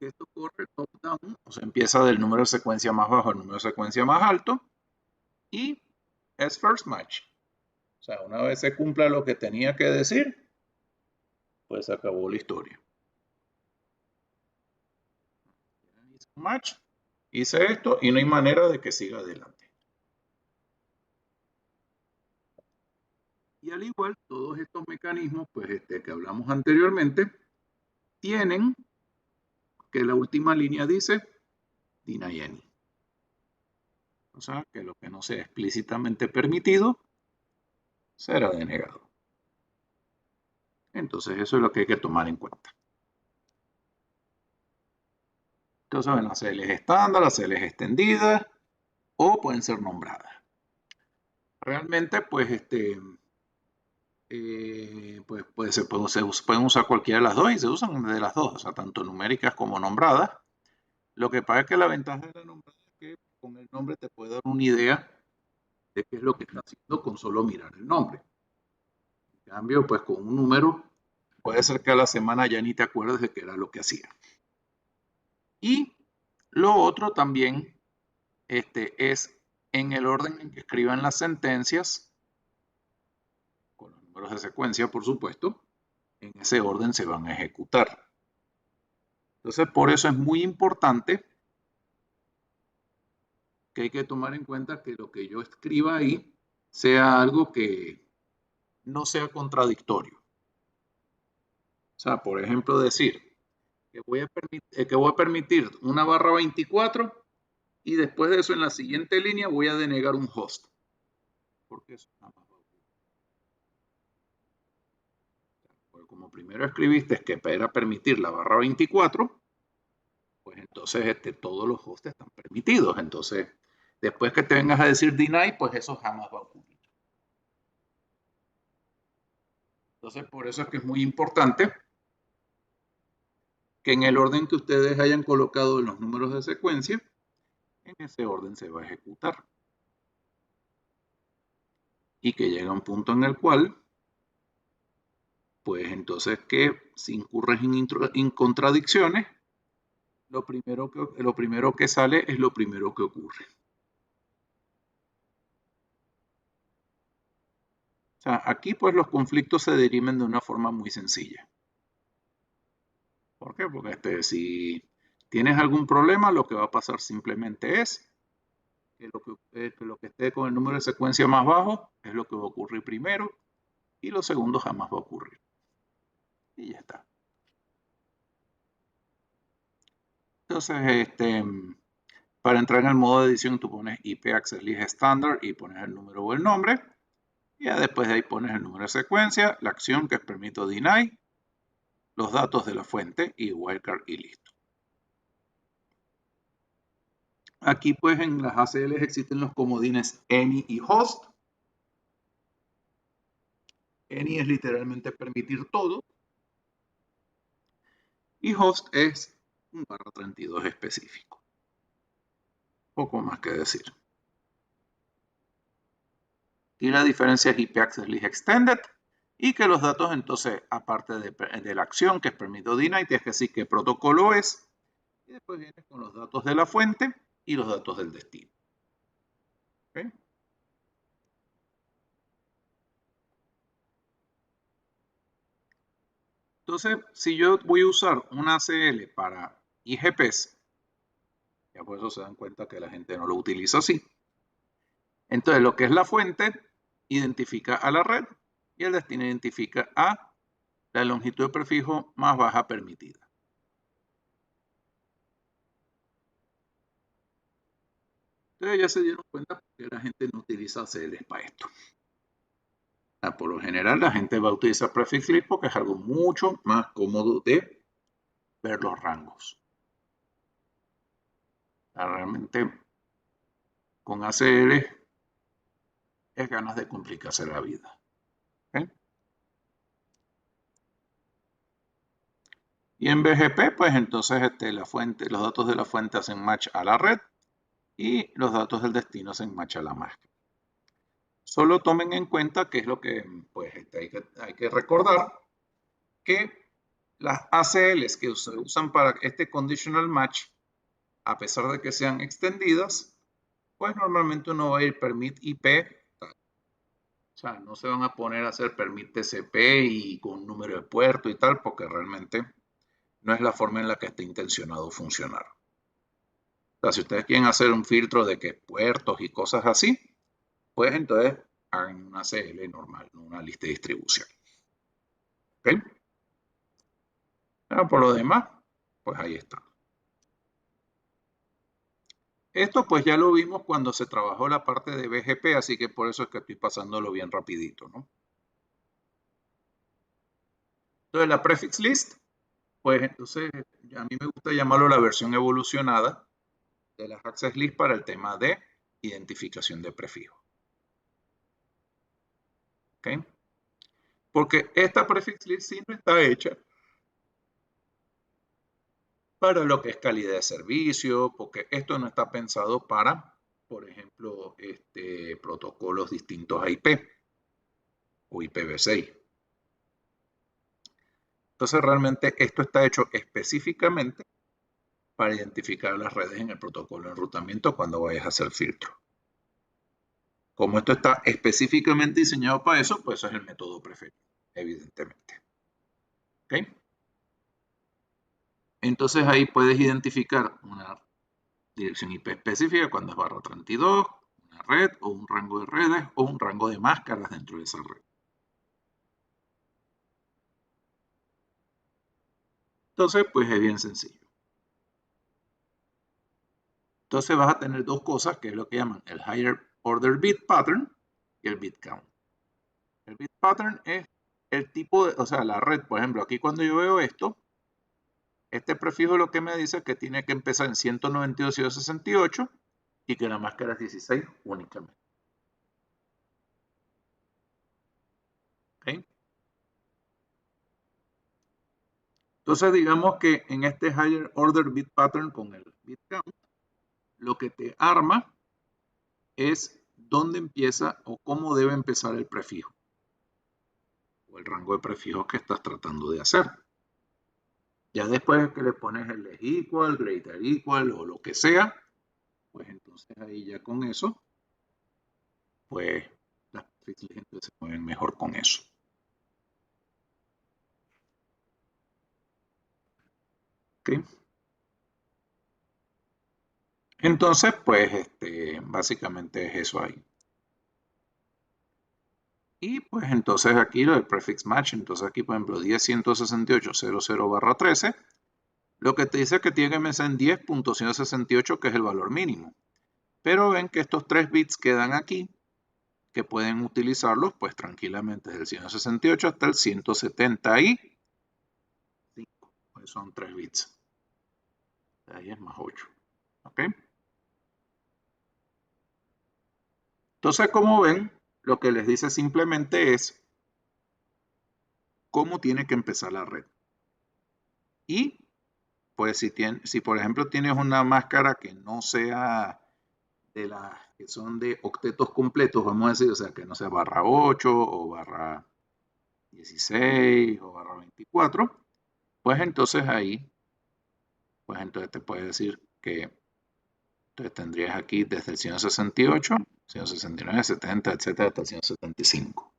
Esto corre top-down, o sea, empieza del número de secuencia más bajo al número de secuencia más alto y es first match. O sea, una vez se cumpla lo que tenía que decir, pues se acabó la historia. Match, hice esto y no hay manera de que siga adelante. Y al igual, todos estos mecanismos, pues que hablamos anteriormente, tienen que la última línea dice deny any. O sea, que lo que no sea explícitamente permitido será denegado. Entonces, eso es lo que hay que tomar en cuenta. Entonces, bueno, las CLs estándar, las CLs extendidas o pueden ser nombradas. Realmente, pues, se pueden usar cualquiera de las dos y se usan de las dos, o sea, tanto numéricas como nombradas. Lo que pasa es que la ventaja de la nombrada es que con el nombre te puede dar una idea de qué es lo que está haciendo con solo mirar el nombre. En cambio, pues con un número, puede ser que a la semana ya ni te acuerdes de qué era lo que hacía. Y lo otro también es en el orden en que escriban las sentencias, con los números de secuencia, por supuesto, en ese orden se van a ejecutar. Entonces, por eso es muy importante que hay que tomar en cuenta que lo que yo escriba ahí sea algo que no sea contradictorio. O sea, por ejemplo, decir que voy a permitir una barra 24 y después de eso en la siguiente línea voy a denegar un host. Porque eso nada más va a ocurrir. Porque como primero escribiste que era permitir la barra 24, pues entonces todos los hosts están permitidos. Entonces, después que te vengas a decir deny, pues eso jamás va a ocurrir. Entonces, por eso es que es muy importante que en el orden que ustedes hayan colocado los números de secuencia, en ese orden se va a ejecutar. Y que llega un punto en el cual, pues entonces que si incurres en contradicciones, lo primero que sale es lo primero que ocurre. O sea, aquí pues los conflictos se dirimen de una forma muy sencilla. ¿Por qué? Porque si tienes algún problema, lo que va a pasar simplemente es que lo que esté con el número de secuencia más bajo es lo que va a ocurrir primero y lo segundo jamás va a ocurrir. Y ya está. Entonces, para entrar en el modo de edición, tú pones IP Access List Standard y pones el número o el nombre. Y ya después de ahí pones el número de secuencia, la acción que es permito deny, los datos de la fuente y wildcard y listo. Aquí pues en las ACLs existen los comodines any y host. Any es literalmente permitir todo. Y host es un barra 32 específico. Poco más que decir. Y la diferencia es IP Access List Extended y que los datos entonces, aparte de la acción que es permito deny, tienes que decir qué protocolo es y después vienes con los datos de la fuente y los datos del destino. ¿Okay? Entonces, si yo voy a usar una ACL para IGPs, ya por eso se dan cuenta que la gente no lo utiliza así. Entonces, lo que es la fuente identifica a la red y el destino identifica a la longitud de prefijo más baja permitida. Entonces ya se dieron cuenta que la gente no utiliza ACLs para esto. Por lo general, la gente va a utilizar prefix list porque es algo mucho más cómodo de ver los rangos. Realmente, con ACL es ganas de complicarse la vida. ¿Okay? Y en BGP, pues entonces los datos de la fuente hacen match a la red y los datos del destino hacen match a la máscara. Solo tomen en cuenta que es lo que pues, hay que recordar, que las ACLs que se usan para este conditional match, a pesar de que sean extendidas, pues normalmente uno va a ir permit IP. O sea, no se van a poner a hacer permit TCP y con número de puerto y tal, porque realmente no es la forma en la que está intencionado funcionar. O sea, si ustedes quieren hacer un filtro de que puertos y cosas así, pues entonces hagan una CL normal, no una lista de distribución. ¿Ok? Pero por lo demás, pues ahí está. Esto pues ya lo vimos cuando se trabajó la parte de BGP, así que por eso es que estoy pasándolo bien rapidito, ¿no? Entonces la prefix list, pues entonces a mí me gusta llamarlo la versión evolucionada de las access list para el tema de identificación de prefijos. ¿Ok? Porque esta prefix list sí no está hecha para lo que es calidad de servicio, porque esto no está pensado para, por ejemplo, protocolos distintos a IP o IPv6. Entonces realmente esto está hecho específicamente para identificar las redes en el protocolo de enrutamiento cuando vayas a hacer filtro. Como esto está específicamente diseñado para eso, pues eso es el método preferido, evidentemente. ¿Ok? Entonces ahí puedes identificar una dirección IP específica cuando es /32, una red o un rango de redes o un rango de máscaras dentro de esa red. Entonces, pues es bien sencillo. Entonces vas a tener dos cosas, que es lo que llaman el Higher Order Bit Pattern y el Bit Count. El Bit Pattern es el tipo de, o sea, la red, por ejemplo, aquí cuando yo veo esto, este prefijo lo que me dice es que tiene que empezar en 192.168 y que la máscara es 16 únicamente. ¿Okay? Entonces digamos que en este Higher Order Bit Pattern con el Bit Count, lo que te arma es dónde empieza o cómo debe empezar el prefijo o el rango de prefijos que estás tratando de hacer. Ya después que le pones el less equal, greater equal o lo que sea, pues entonces ahí ya con eso, pues las prefixes se mueven mejor con eso. ¿Okay? Entonces, pues básicamente es eso ahí. Y pues entonces aquí lo del prefix match, entonces aquí por ejemplo 10.168.00/13, lo que te dice que tiene que empezar en 10.168, que es el valor mínimo. Pero ven que estos 3 bits quedan aquí, que pueden utilizarlos pues tranquilamente desde el 168 hasta el 175, pues son 3 bits. De ahí es más 8. ¿Ok? Entonces, como ven, lo que les dice simplemente es cómo tiene que empezar la red. Y pues si por ejemplo tienes una máscara que no sea de las que son de octetos completos, vamos a decir, o sea, que no sea /8 o /16 o /24, pues entonces ahí, pues entonces te puede decir que entonces tendrías aquí desde el 168, 169, 70, etcétera, hasta el 175.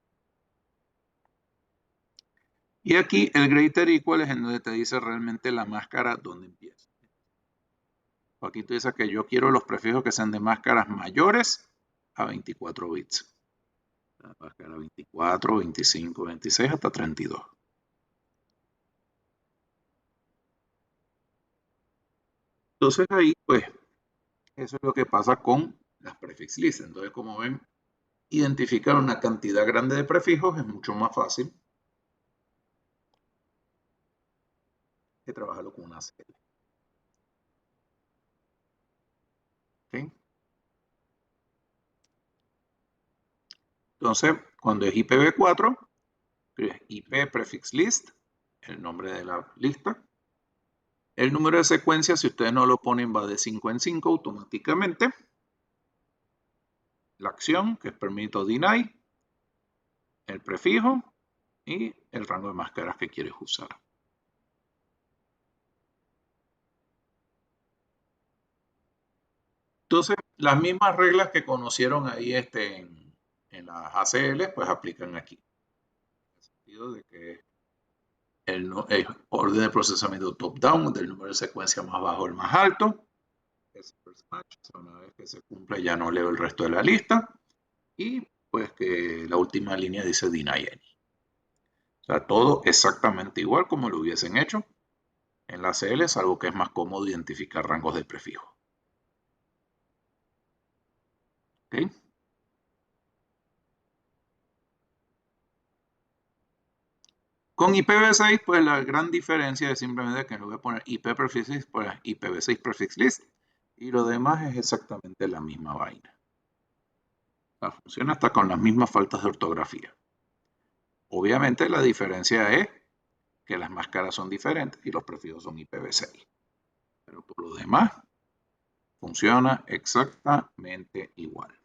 Y aquí el greater equal es en donde te dice realmente la máscara dónde empieza. Aquí tú dices que yo quiero los prefijos que sean de máscaras mayores a 24 bits. La máscara 24, 25, 26 hasta 32. Entonces ahí, pues, eso es lo que pasa con las prefix lists. Entonces, como ven, identificar una cantidad grande de prefijos es mucho más fácil que trabajarlo con una serie. ¿Okay? Entonces, cuando es IPv4, IP prefix list, el nombre de la lista, El número de secuencia, si ustedes no lo ponen, va de 5 en 5 automáticamente. La acción, que es permit o deny, el prefijo y el rango de máscaras que quieres usar. Entonces, las mismas reglas que conocieron ahí en las ACL, pues aplican aquí. En el sentido de que el orden de procesamiento top-down, del número de secuencia más bajo al más alto. Es first match, o sea, una vez que se cumple ya no leo el resto de la lista. Y pues que la última línea dice deny any. O sea, todo exactamente igual como lo hubiesen hecho en la ACL, salvo que es más cómodo identificar rangos de prefijo. ¿Okay? Con IPv6, pues la gran diferencia es simplemente que en lugar de poner IP prefix list, pues IPv6 prefix list. Y lo demás es exactamente la misma vaina. La funciona hasta con las mismas faltas de ortografía. Obviamente la diferencia es que las máscaras son diferentes y los prefijos son IPv6. Pero por lo demás, funciona exactamente igual.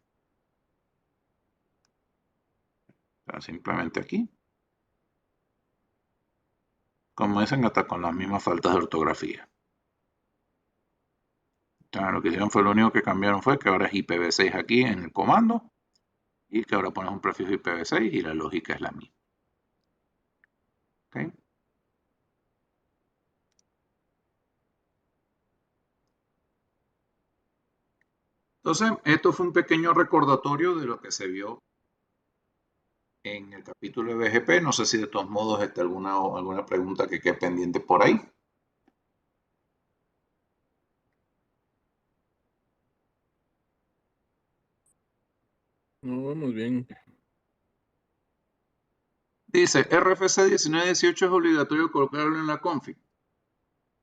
O sea, simplemente aquí, como dicen, hasta con las mismas faltas de ortografía. Entonces, lo que hicieron fue, lo único que cambiaron fue que ahora es IPv6 aquí en el comando y que ahora pones un prefijo IPv6 y la lógica es la misma. ¿Okay? Entonces, esto fue un pequeño recordatorio de lo que se vio en el capítulo de BGP. No sé si de todos modos está alguna pregunta que quede pendiente por ahí. No, vamos bien. Dice, RFC 1918 es obligatorio colocarlo en la config.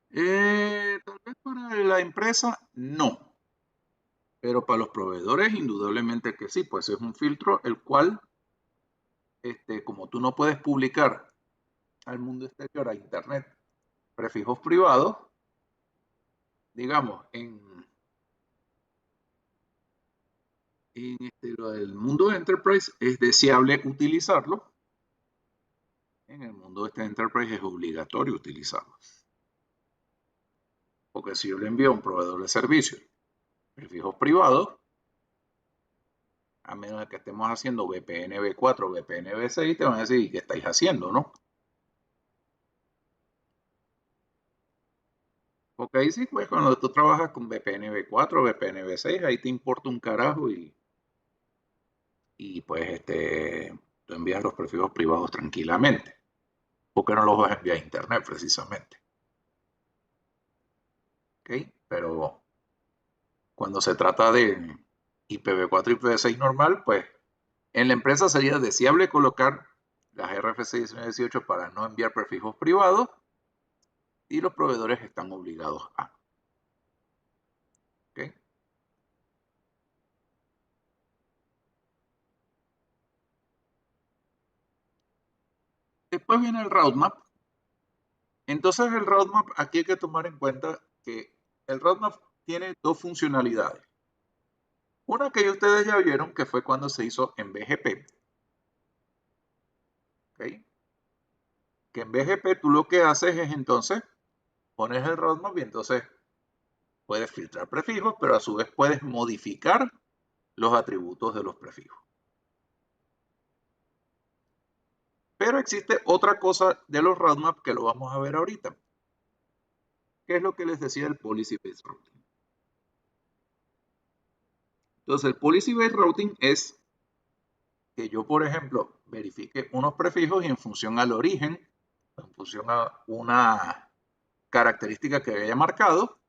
Tal vez para la empresa, no. Pero para los proveedores, indudablemente que sí, pues es un filtro el cual, como tú no puedes publicar al mundo exterior, a Internet, prefijos privados, digamos, lo del mundo de Enterprise es deseable utilizarlo. En el mundo de Enterprise es obligatorio utilizarlo. Porque si yo le envío a un proveedor de servicios prefijos privados, a menos de que estemos haciendo VPN V4, VPN V6, te van a decir, ¿qué estáis haciendo, no? Porque ahí sí, pues cuando tú trabajas con VPN V4, VPN V6, ahí te importa un carajo y pues tú envías los prefijos privados tranquilamente. Porque no los vas a enviar a internet precisamente. ¿Ok? Pero cuando se trata de IPv4 y IPv6 normal, pues en la empresa sería deseable colocar las RFC 1918 para no enviar prefijos privados y los proveedores están obligados a. ¿Okay? Después viene el roadmap. Entonces el roadmap, aquí hay que tomar en cuenta que el roadmap tiene dos funcionalidades. Una que ustedes ya vieron que fue cuando se hizo en BGP. ¿Okay? Que en BGP tú lo que haces es entonces pones el roadmap y entonces puedes filtrar prefijos, pero a su vez puedes modificar los atributos de los prefijos. Pero existe otra cosa de los roadmap que lo vamos a ver ahorita, que es lo que les decía el Policy Based Routing. Entonces, el Policy Based Routing es que yo, por ejemplo, verifique unos prefijos y en función al origen, en función a una característica que haya marcado,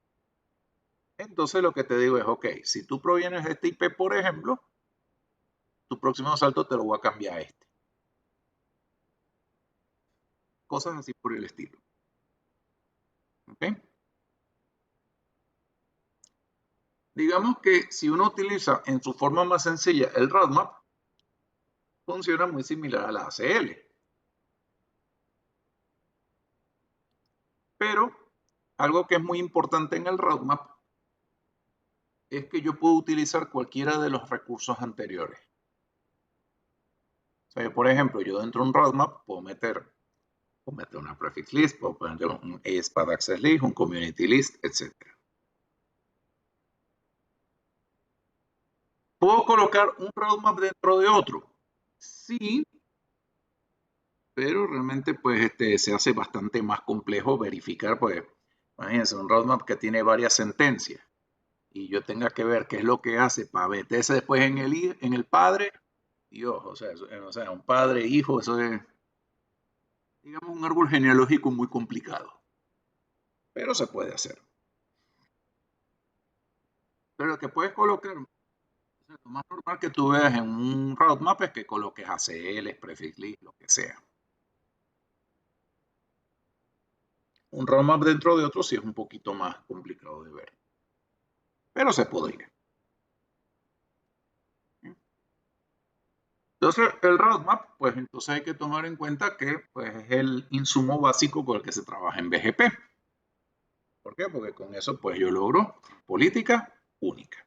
entonces lo que te digo es, ok, si tú provienes de este IP, por ejemplo, tu próximo salto te lo voy a cambiar a este. Cosas así por el estilo. ¿Okay? Digamos que si uno utiliza en su forma más sencilla el roadmap, funciona muy similar a la ACL. Pero algo que es muy importante en el roadmap es que yo puedo utilizar cualquiera de los recursos anteriores. O sea, por ejemplo, yo dentro de un roadmap puedo meter una prefix list, puedo poner un ASP.AD access list, un community list, etc. ¿Puedo colocar un roadmap dentro de otro? Sí, pero realmente pues se hace bastante más complejo verificar, pues imagínense un roadmap que tiene varias sentencias y yo tenga que ver qué es lo que hace para meterse después en el padre. Dios, o sea, un padre, hijo, eso es, digamos, un árbol genealógico muy complicado, pero se puede hacer. Pero lo que puedes colocar, o sea, lo más normal que tú veas en un roadmap es que coloques ACL, prefix list, lo que sea. Un roadmap dentro de otro sí es un poquito más complicado de ver, pero se podría. Entonces, el roadmap, pues entonces hay que tomar en cuenta que pues, es el insumo básico con el que se trabaja en BGP. ¿Por qué? Porque con eso pues yo logro política única.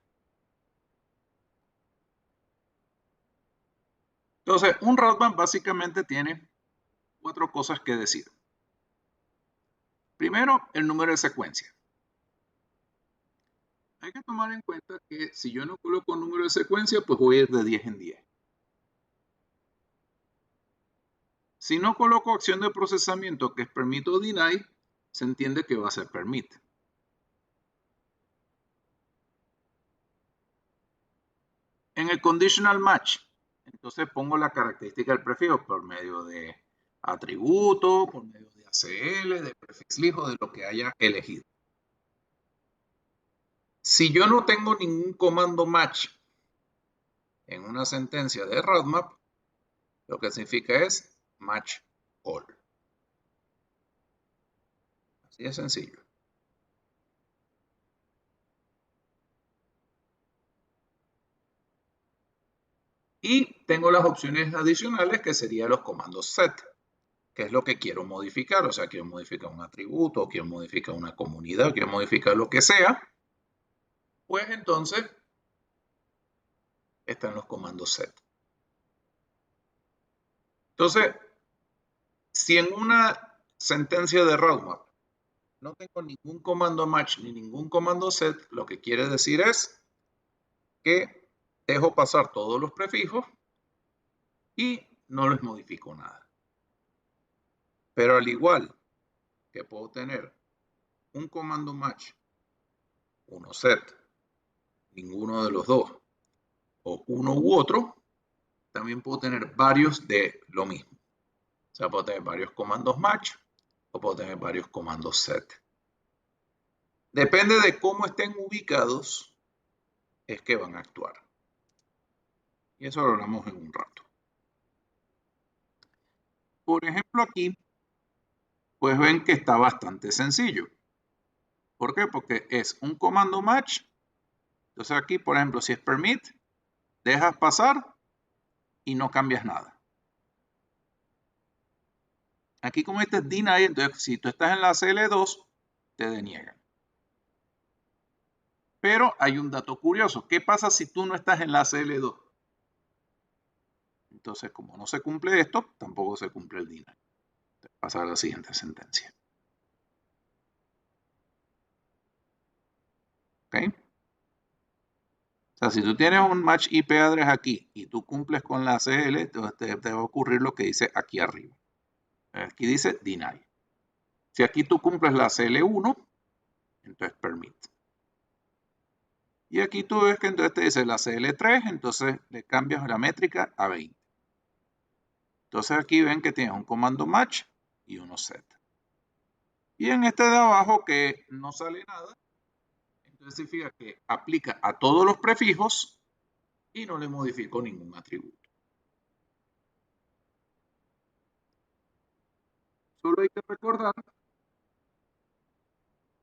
Entonces, un roadmap básicamente tiene 4 cosas que decir. Primero, el número de secuencia. Hay que tomar en cuenta que si yo no coloco número de secuencia, pues voy a ir de 10 en 10. Si no coloco acción de procesamiento que es permit o deny, se entiende que va a ser permit. En el conditional match, entonces pongo la característica del prefijo por medio de atributo, por medio de ACL, de prefix list o de lo que haya elegido. Si yo no tengo ningún comando match en una sentencia de roadmap, lo que significa es match all. Así de sencillo. Y tengo las opciones adicionales que serían los comandos set, que es lo que quiero modificar. O sea, quiero modificar un atributo, quiero modificar una comunidad, quiero modificar lo que sea. Pues entonces están los comandos set. Entonces, si en una sentencia de roadmap no tengo ningún comando match ni ningún comando set, lo que quiere decir es que dejo pasar todos los prefijos y no les modifico nada. Pero al igual que puedo tener un comando match, uno set, ninguno de los dos, o uno u otro, también puedo tener varios de lo mismo. O sea, puedo tener varios comandos match o puedo tener varios comandos set. Depende de cómo estén ubicados, es que van a actuar. Y eso lo hablamos en un rato. Por ejemplo, aquí, pues ven que está bastante sencillo. ¿Por qué? Porque es un comando match. Entonces aquí, por ejemplo, si es permit, dejas pasar y no cambias nada. Aquí como este es deny, entonces si tú estás en la CL2, te deniegan. Pero hay un dato curioso. ¿Qué pasa si tú no estás en la CL2? Entonces, como no se cumple esto, tampoco se cumple el deny. Pasa a la siguiente sentencia. ¿Ok? O sea, si tú tienes un match IP address aquí y tú cumples con la CL, entonces te va a ocurrir lo que dice aquí arriba. Aquí dice deny. Si aquí tú cumples la CL1, entonces permit. Y aquí tú ves que entonces te dice la CL3, entonces le cambias la métrica a 20. Entonces aquí ven que tienes un comando match y uno set. Y en este de abajo que no sale nada, entonces significa que aplica a todos los prefijos y no le modifico ningún atributo. Solo hay que recordar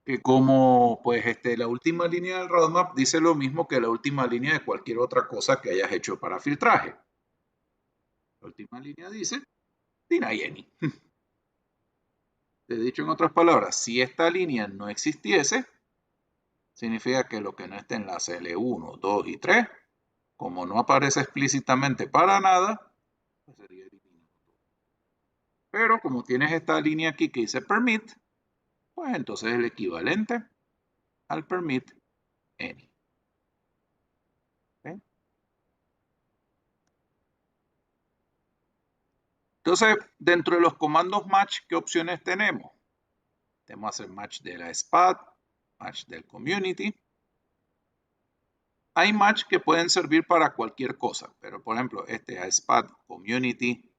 que como pues la última línea del roadmap dice lo mismo que la última línea de cualquier otra cosa que hayas hecho para filtraje. La última línea dice deny any. Dicho en otras palabras, si esta línea no existiese, significa que lo que no esté en la CL1, 2 y 3, como no aparece explícitamente para nada, pues sería eliminado. Pero como tienes esta línea aquí que dice permit, pues entonces es el equivalente al permit any. ¿Okay? Entonces, dentro de los comandos match, ¿qué opciones tenemos? Tenemos hacer match de la SPAD, match del community. Hay match que pueden servir para cualquier cosa, pero por ejemplo, este es SPAD, community,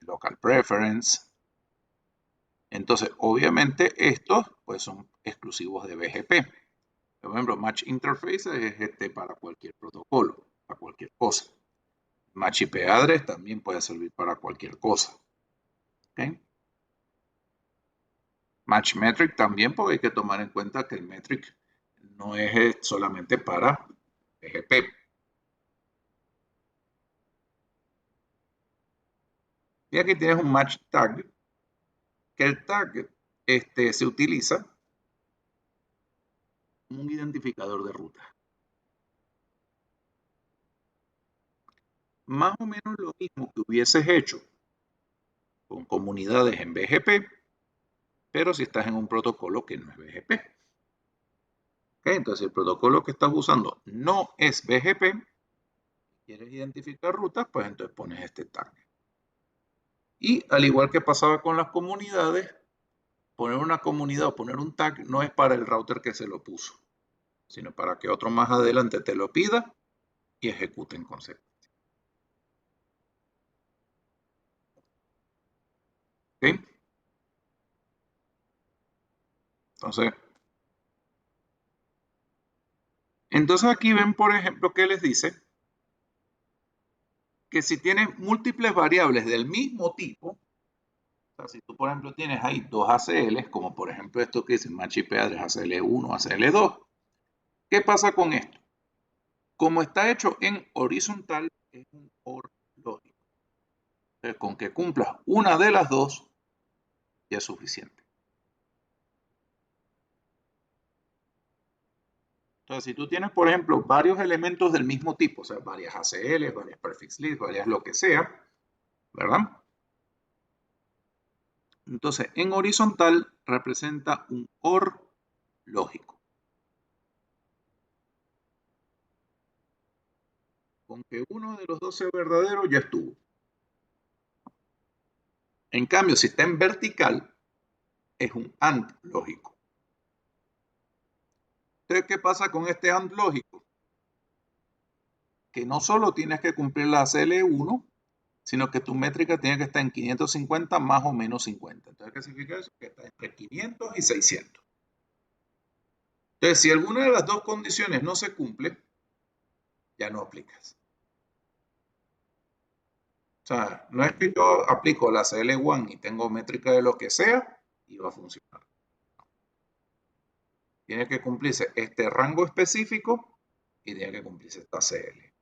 local preference. Entonces, obviamente, estos pues son exclusivos de BGP. Por ejemplo, Match Interface es para cualquier protocolo, para cualquier cosa. Match IP Address también puede servir para cualquier cosa. ¿Okay? Match Metric también, porque hay que tomar en cuenta que el metric no es solamente para BGP. Y aquí tienes un Match Tag, que el tag se utiliza como un identificador de ruta. Más o menos lo mismo que hubieses hecho con comunidades en BGP, pero si estás en un protocolo que no es BGP. ¿Okay? Entonces, el protocolo que estás usando no es BGP, quieres identificar rutas, pues entonces pones este tag. Y al igual que pasaba con las comunidades, poner una comunidad o poner un tag no es para el router que se lo puso, sino para que otro más adelante te lo pida y ejecute en consecuencia. ¿Okay? Entonces aquí ven, por ejemplo, que les dice que si tienes múltiples variables del mismo tipo, o sea, si tú, por ejemplo, tienes ahí dos ACLs, como por ejemplo esto que dice Match IP Address ACL1, ACL2, ¿qué pasa con esto? Como está hecho en horizontal, es un OR lógico. Entonces, con que cumplas una de las dos, ya es suficiente. Entonces, si tú tienes, por ejemplo, varios elementos del mismo tipo, o sea, varias ACLs, varias prefix lists, varias lo que sea, ¿verdad? Entonces, en horizontal representa un OR lógico. Con que uno de los dos sea verdadero, ya estuvo. En cambio, si está en vertical, es un AND lógico. Entonces, ¿qué pasa con este AND lógico? Que no solo tienes que cumplir la CL1, sino que tu métrica tiene que estar en 550 más o menos 50. Entonces, ¿qué significa eso? Que está entre 500 y 600. Entonces, si alguna de las dos condiciones no se cumple, ya no aplicas. O sea, no es que yo aplico la CL1 y tengo métrica de lo que sea y va a funcionar. Tiene que cumplirse este rango específico y tiene que cumplirse esta CL.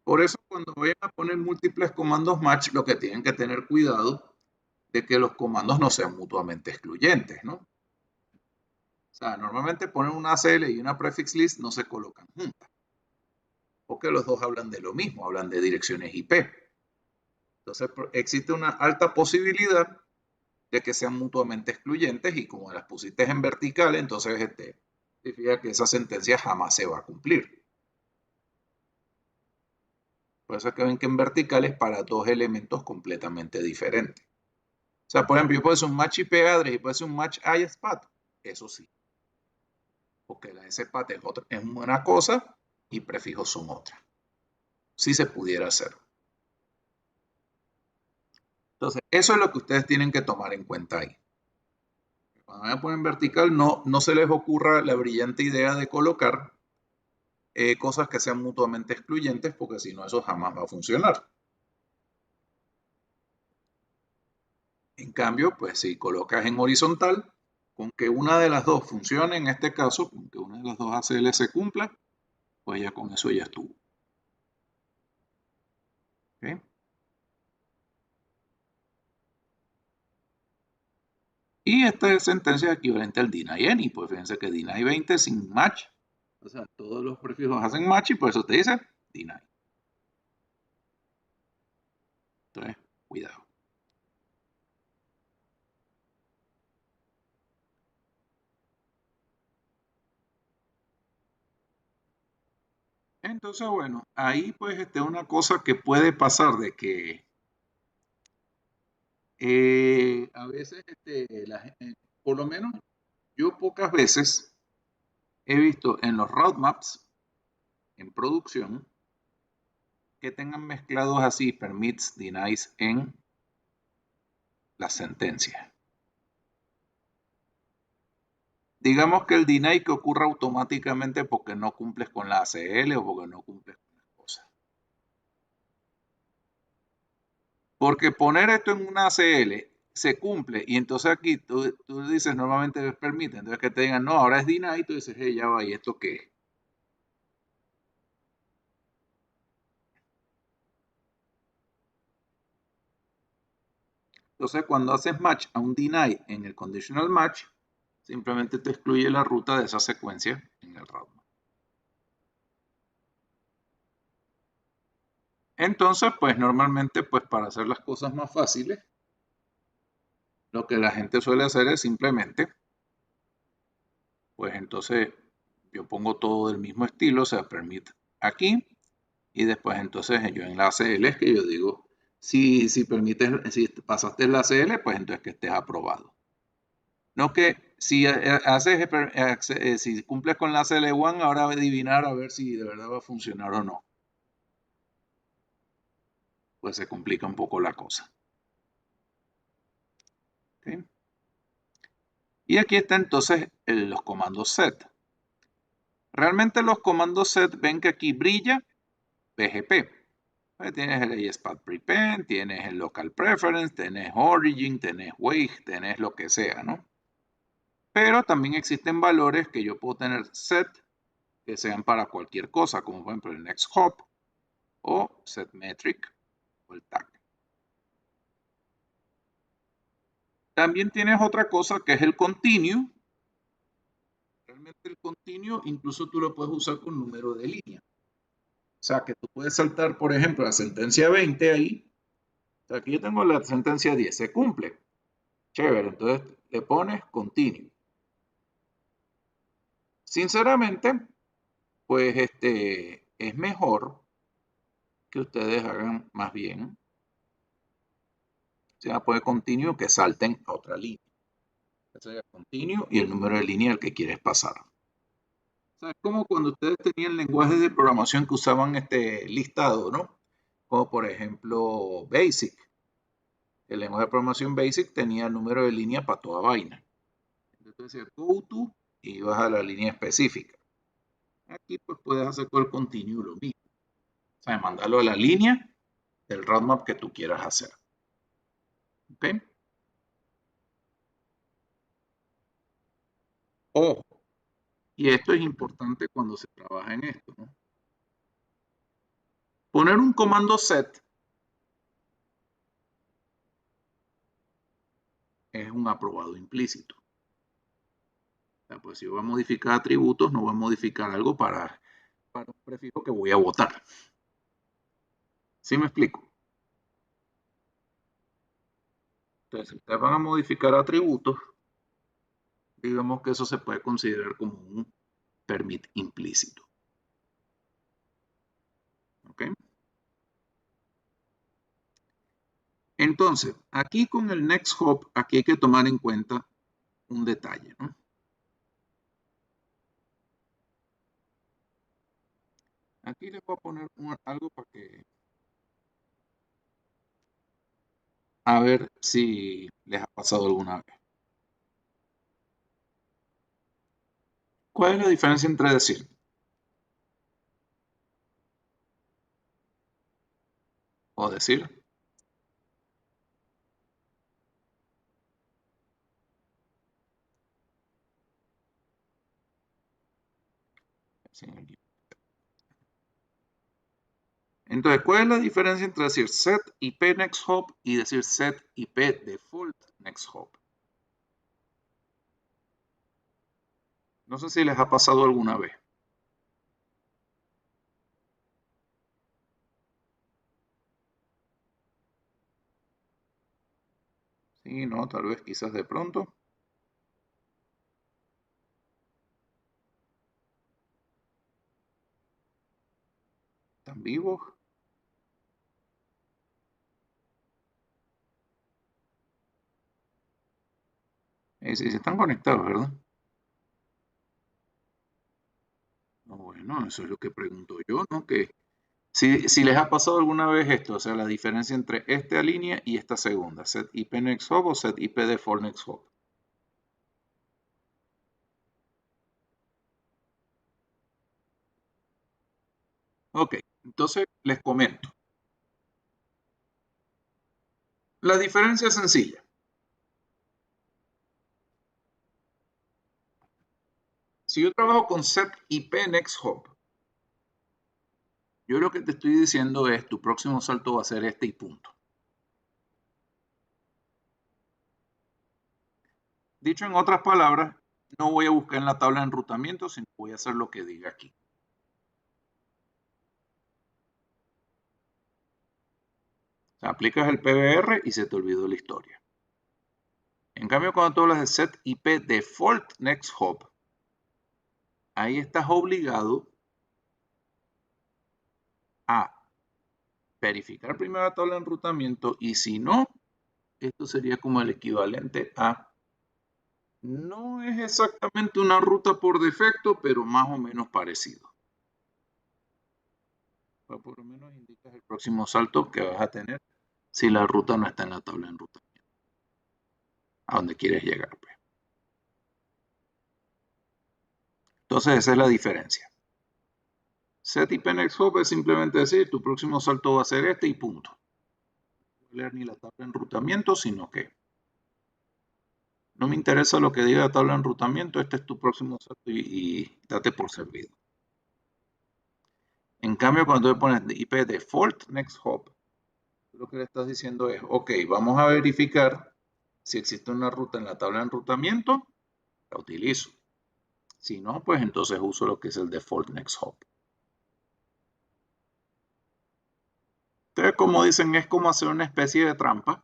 Por eso cuando vayan a poner múltiples comandos match, lo que tienen que tener cuidado de que los comandos no sean mutuamente excluyentes, ¿no? O sea, normalmente poner una ACL y una prefix list no se colocan juntas, porque los dos hablan de lo mismo, hablan de direcciones IP. Entonces existe una alta posibilidad de que sean mutuamente excluyentes y como las pusiste en vertical, entonces significa que esa sentencia jamás se va a cumplir. Por eso es que ven que en vertical es para dos elementos completamente diferentes. O sea, por ejemplo, yo puedo hacer un match IP address y puedo hacer un match ISPAT. Eso sí. Porque la SPAT es una cosa y prefijos son otra. Sí se pudiera hacer. Entonces, eso es lo que ustedes tienen que tomar en cuenta ahí. Cuando vayan a poner en vertical, no se les ocurra la brillante idea de colocar cosas que sean mutuamente excluyentes, porque si no, eso jamás va a funcionar. En cambio, pues si colocas en horizontal, con que una de las dos funcione, en este caso, con que una de las dos ACL se cumpla, pues ya con eso ya estuvo. ¿Okay? Y esta sentencia es equivalente al deny any, pues fíjense que deny 20 sin match, o sea, todos los prefijos hacen match y por eso te dice deny. Entonces, cuidado. Entonces, bueno, ahí pues una cosa que puede pasar de que a veces por lo menos yo pocas veces he visto en los roadmaps en producción que tengan mezclados así permits, denies en las sentencias. Digamos que el deny que ocurra automáticamente porque no cumples con la ACL o porque no cumples con las cosas. Porque poner esto en una ACL se cumple y entonces aquí tú dices normalmente es permite, entonces que te digan no, ahora es deny y tú dices, hey, ya va, ¿y esto qué es? Entonces cuando haces match a un deny en el conditional match, simplemente te excluye la ruta de esa secuencia en el roadmap. Entonces, pues normalmente, pues para hacer las cosas más fáciles, lo que la gente suele hacer es simplemente, pues entonces yo pongo todo del mismo estilo, o sea, permit aquí, y después entonces yo en la ACL es que yo digo, si permites, si pasaste la ACL, pues entonces que estés aprobado. No que si haces, si cumples con la ACL1, ahora va a adivinar a ver si de verdad va a funcionar o no. Pues se complica un poco la cosa. ¿Okay? Y aquí está entonces los comandos set. Realmente los comandos set ven que aquí brilla PGP. Tienes el ASPAT prepend, tienes el local preference, tienes origin, tienes wait, tienes lo que sea, ¿no? Pero también existen valores que yo puedo tener set que sean para cualquier cosa, como por ejemplo el next hop o set metric o el tag. También tienes otra cosa que es el continue. Realmente el continue incluso tú lo puedes usar con número de línea. O sea que tú puedes saltar, por ejemplo, la sentencia 20 ahí. O sea, aquí yo tengo la sentencia 10, se cumple. Chévere, entonces le pones continue. Sinceramente, pues es mejor que ustedes hagan más bien, se llama poner continue, que salten a otra línea. Sería continue y el número de línea al que quieres pasar. O sea, es como cuando ustedes tenían lenguajes de programación que usaban este listado, ¿no? Como por ejemplo Basic. El lenguaje de programación Basic tenía el número de línea para toda vaina. Entonces decía go to y ibas a la línea específica. Aquí pues puedes hacer con el continue lo mismo. O sea, mandarlo a la línea del roadmap que tú quieras hacer. ¿Ok? Ojo, y esto es importante cuando se trabaja en esto, ¿no? Poner un comando set es un aprobado implícito. O sea, pues si voy a modificar atributos, no voy a modificar algo para un prefijo que voy a votar. ¿Sí me explico? Entonces, si ustedes van a modificar atributos, digamos que eso se puede considerar como un permit implícito. ¿Ok? Entonces, aquí con el next hop, aquí hay que tomar en cuenta un detalle, ¿no? Aquí les voy a poner algo para que a ver si les ha pasado alguna vez. ¿Cuál es la diferencia entre decir o decir? Entonces, ¿cuál es la diferencia entre decir set IP next hop y decir set IP default next hop? No sé si les ha pasado alguna vez. Sí, no, tal vez quizás de pronto. ¿Están vivos? Sí, sí, están conectados, ¿verdad? Bueno, eso es lo que pregunto yo, ¿no? Que si les ha pasado alguna vez esto, o sea, la diferencia entre esta línea y esta segunda, set IP next hop o set IP default next hop. Ok, entonces les comento. La diferencia es sencilla. Si yo trabajo con set IP next hop, yo lo que te estoy diciendo es tu próximo salto va a ser este y punto. Dicho en otras palabras, no voy a buscar en la tabla de enrutamiento, sino voy a hacer lo que diga aquí. O sea, aplicas el PBR y se te olvidó la historia. En cambio, cuando tú hablas de set IP default next hop, ahí estás obligado a verificar primero la tabla de enrutamiento y si no, esto sería como el equivalente a, no es exactamente una ruta por defecto, pero más o menos parecido. O por lo menos indicas el próximo salto que vas a tener si la ruta no está en la tabla de enrutamiento, a donde quieres llegar, pues. Entonces esa es la diferencia. Set IP next hop es simplemente decir tu próximo salto va a ser este y punto. No voy a leer ni la tabla de enrutamiento, sino que no me interesa lo que diga la tabla de enrutamiento, este es tu próximo salto y date por servido. En cambio, cuando tú pones IP default next hop, lo que le estás diciendo es, ok, vamos a verificar si existe una ruta en la tabla de enrutamiento, la utilizo. Si no, pues entonces uso lo que es el default next hop. Entonces, como dicen, es como hacer una especie de trampa,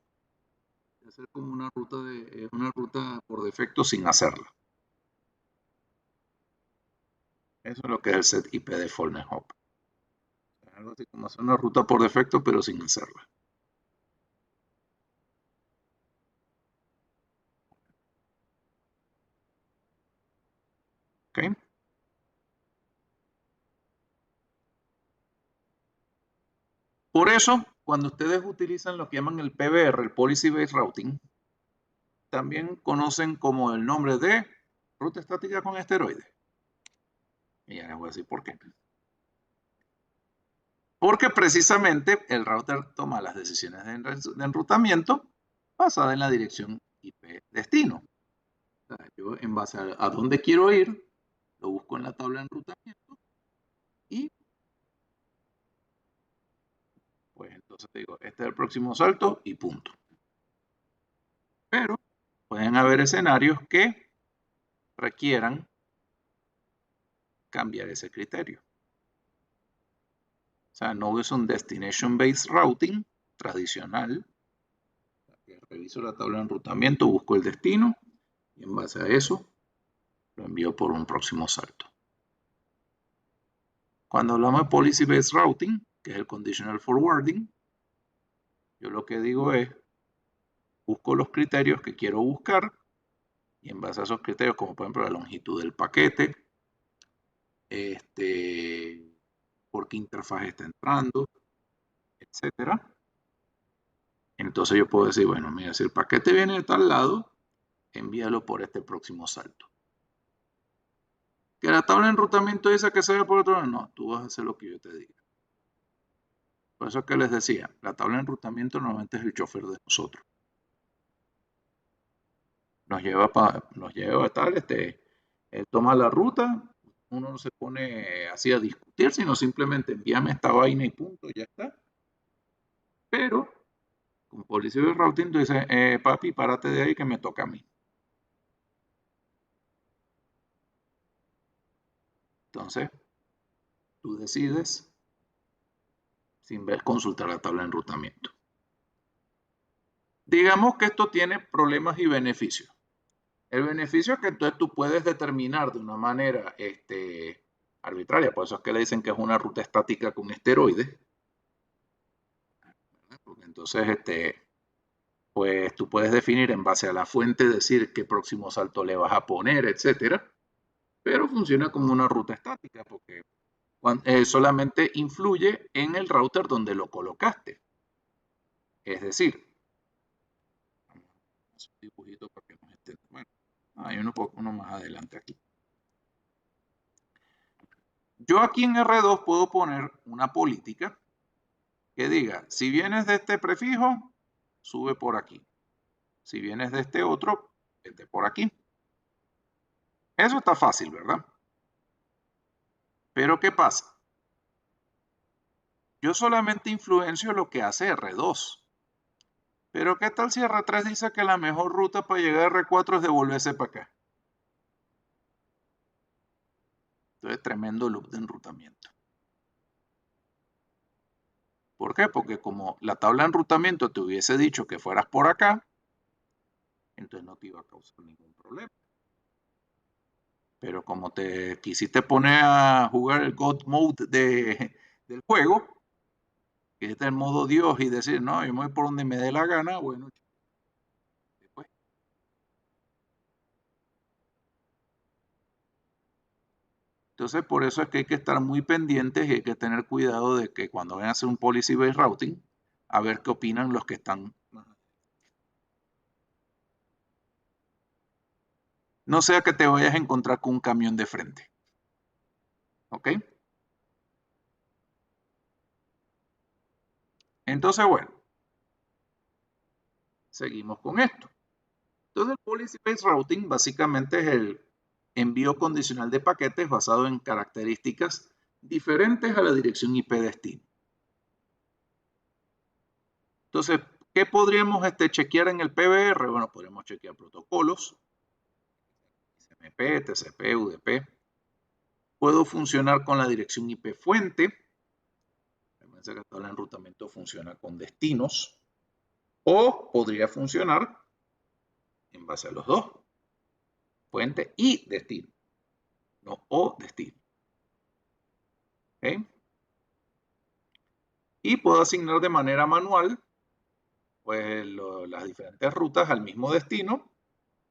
hacer como una ruta por defecto sin hacerla. Eso es lo que es el set IP default next hop. Algo así como hacer una ruta por defecto, pero sin hacerla. ¿Ok? Por eso, cuando ustedes utilizan lo que llaman el PBR, el Policy Based Routing, también conocen como el nombre de ruta estática con esteroides. Y ya les voy a decir por qué. Porque precisamente el router toma las decisiones de enrutamiento basadas en la dirección IP destino. O sea, yo en base a dónde quiero ir, lo busco en la tabla de enrutamiento y pues entonces digo, este es el próximo salto y punto. Pero pueden haber escenarios que requieran cambiar ese criterio. O sea, no es un destination-based routing tradicional. Reviso la tabla de enrutamiento, busco el destino y en base a eso lo envío por un próximo salto. Cuando hablamos de policy-based routing, que es el conditional forwarding, yo lo que digo es, busco los criterios que quiero buscar y en base a esos criterios, como por ejemplo la longitud del paquete, por qué interfaz está entrando, etcétera. Entonces yo puedo decir, bueno, mira, si el paquete viene de tal lado, envíalo por este próximo salto. Que la tabla de enrutamiento dice que se vaya por otro lado, no, tú vas a hacer lo que yo te diga. Por eso es que les decía, la tabla de enrutamiento normalmente es el chofer de nosotros. Nos lleva a tal, él toma la ruta, uno no se pone así a discutir, sino simplemente envíame esta vaina y punto, ya está. Pero con Policy Based Routing tú dices, papi, párate de ahí que me toca a mí. Entonces, tú decides sin ver, consultar la tabla de enrutamiento. Digamos que esto tiene problemas y beneficios. El beneficio es que entonces tú puedes determinar de una manera arbitraria, por eso es que le dicen que es una ruta estática con esteroides. Porque entonces, pues tú puedes definir en base a la fuente, decir qué próximo salto le vas a poner, etcétera, pero funciona como una ruta estática porque solamente influye en el router donde lo colocaste. Es decir, vamos a hacer un dibujito para que nos entiendan. Bueno, hay uno más adelante aquí. Yo aquí en R2 puedo poner una política que diga, si vienes de este prefijo, sube por aquí. Si vienes de este otro, vete por aquí. Eso está fácil, ¿verdad? Pero ¿qué pasa? Yo solamente influencio lo que hace R2. Pero ¿qué tal si R3 dice que la mejor ruta para llegar a R4 es devolverse para acá? Entonces, tremendo loop de enrutamiento. ¿Por qué? Porque como la tabla de enrutamiento te hubiese dicho que fueras por acá, entonces no te iba a causar ningún problema. Pero como te quisiste poner a jugar el God Mode del juego, que es el modo Dios y decir, no, yo me voy por donde me dé la gana, bueno, después. Entonces, por eso es que hay que estar muy pendientes y hay que tener cuidado de que cuando vayan a hacer un policy based routing, a ver qué opinan los que están. No sea que te vayas a encontrar con un camión de frente. ¿Ok? Entonces, bueno, seguimos con esto. Entonces, el policy based routing básicamente es el envío condicional de paquetes basado en características diferentes a la dirección IP destino. Entonces, ¿qué podríamos chequear en el PBR? Bueno, podríamos chequear protocolos, SMP, TCP, UDP. Puedo funcionar con la dirección IP fuente. Recuerden que todo el enrutamiento funciona con destinos. O podría funcionar en base a los dos. Fuente y destino. No o destino. ¿Okay? Y puedo asignar de manera manual pues, las diferentes rutas al mismo destino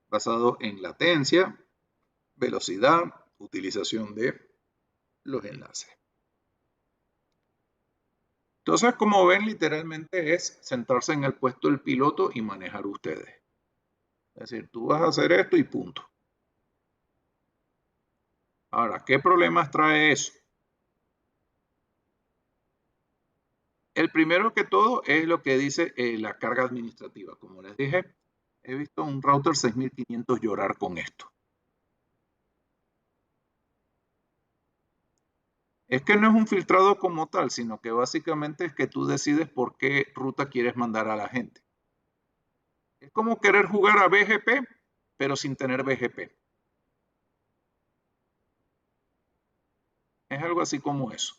basado en latencia, velocidad, utilización de los enlaces. Entonces, como ven, literalmente es sentarse en el puesto del piloto y manejar ustedes. Es decir, tú vas a hacer esto y punto. Ahora, ¿qué problemas trae eso? El primero que todo es lo que dice la carga administrativa. Como les dije, he visto un router 6500 llorar con esto. Es que no es un filtrado como tal, sino que básicamente es que tú decides por qué ruta quieres mandar a la gente. Es como querer jugar a BGP, pero sin tener BGP. Es algo así como eso.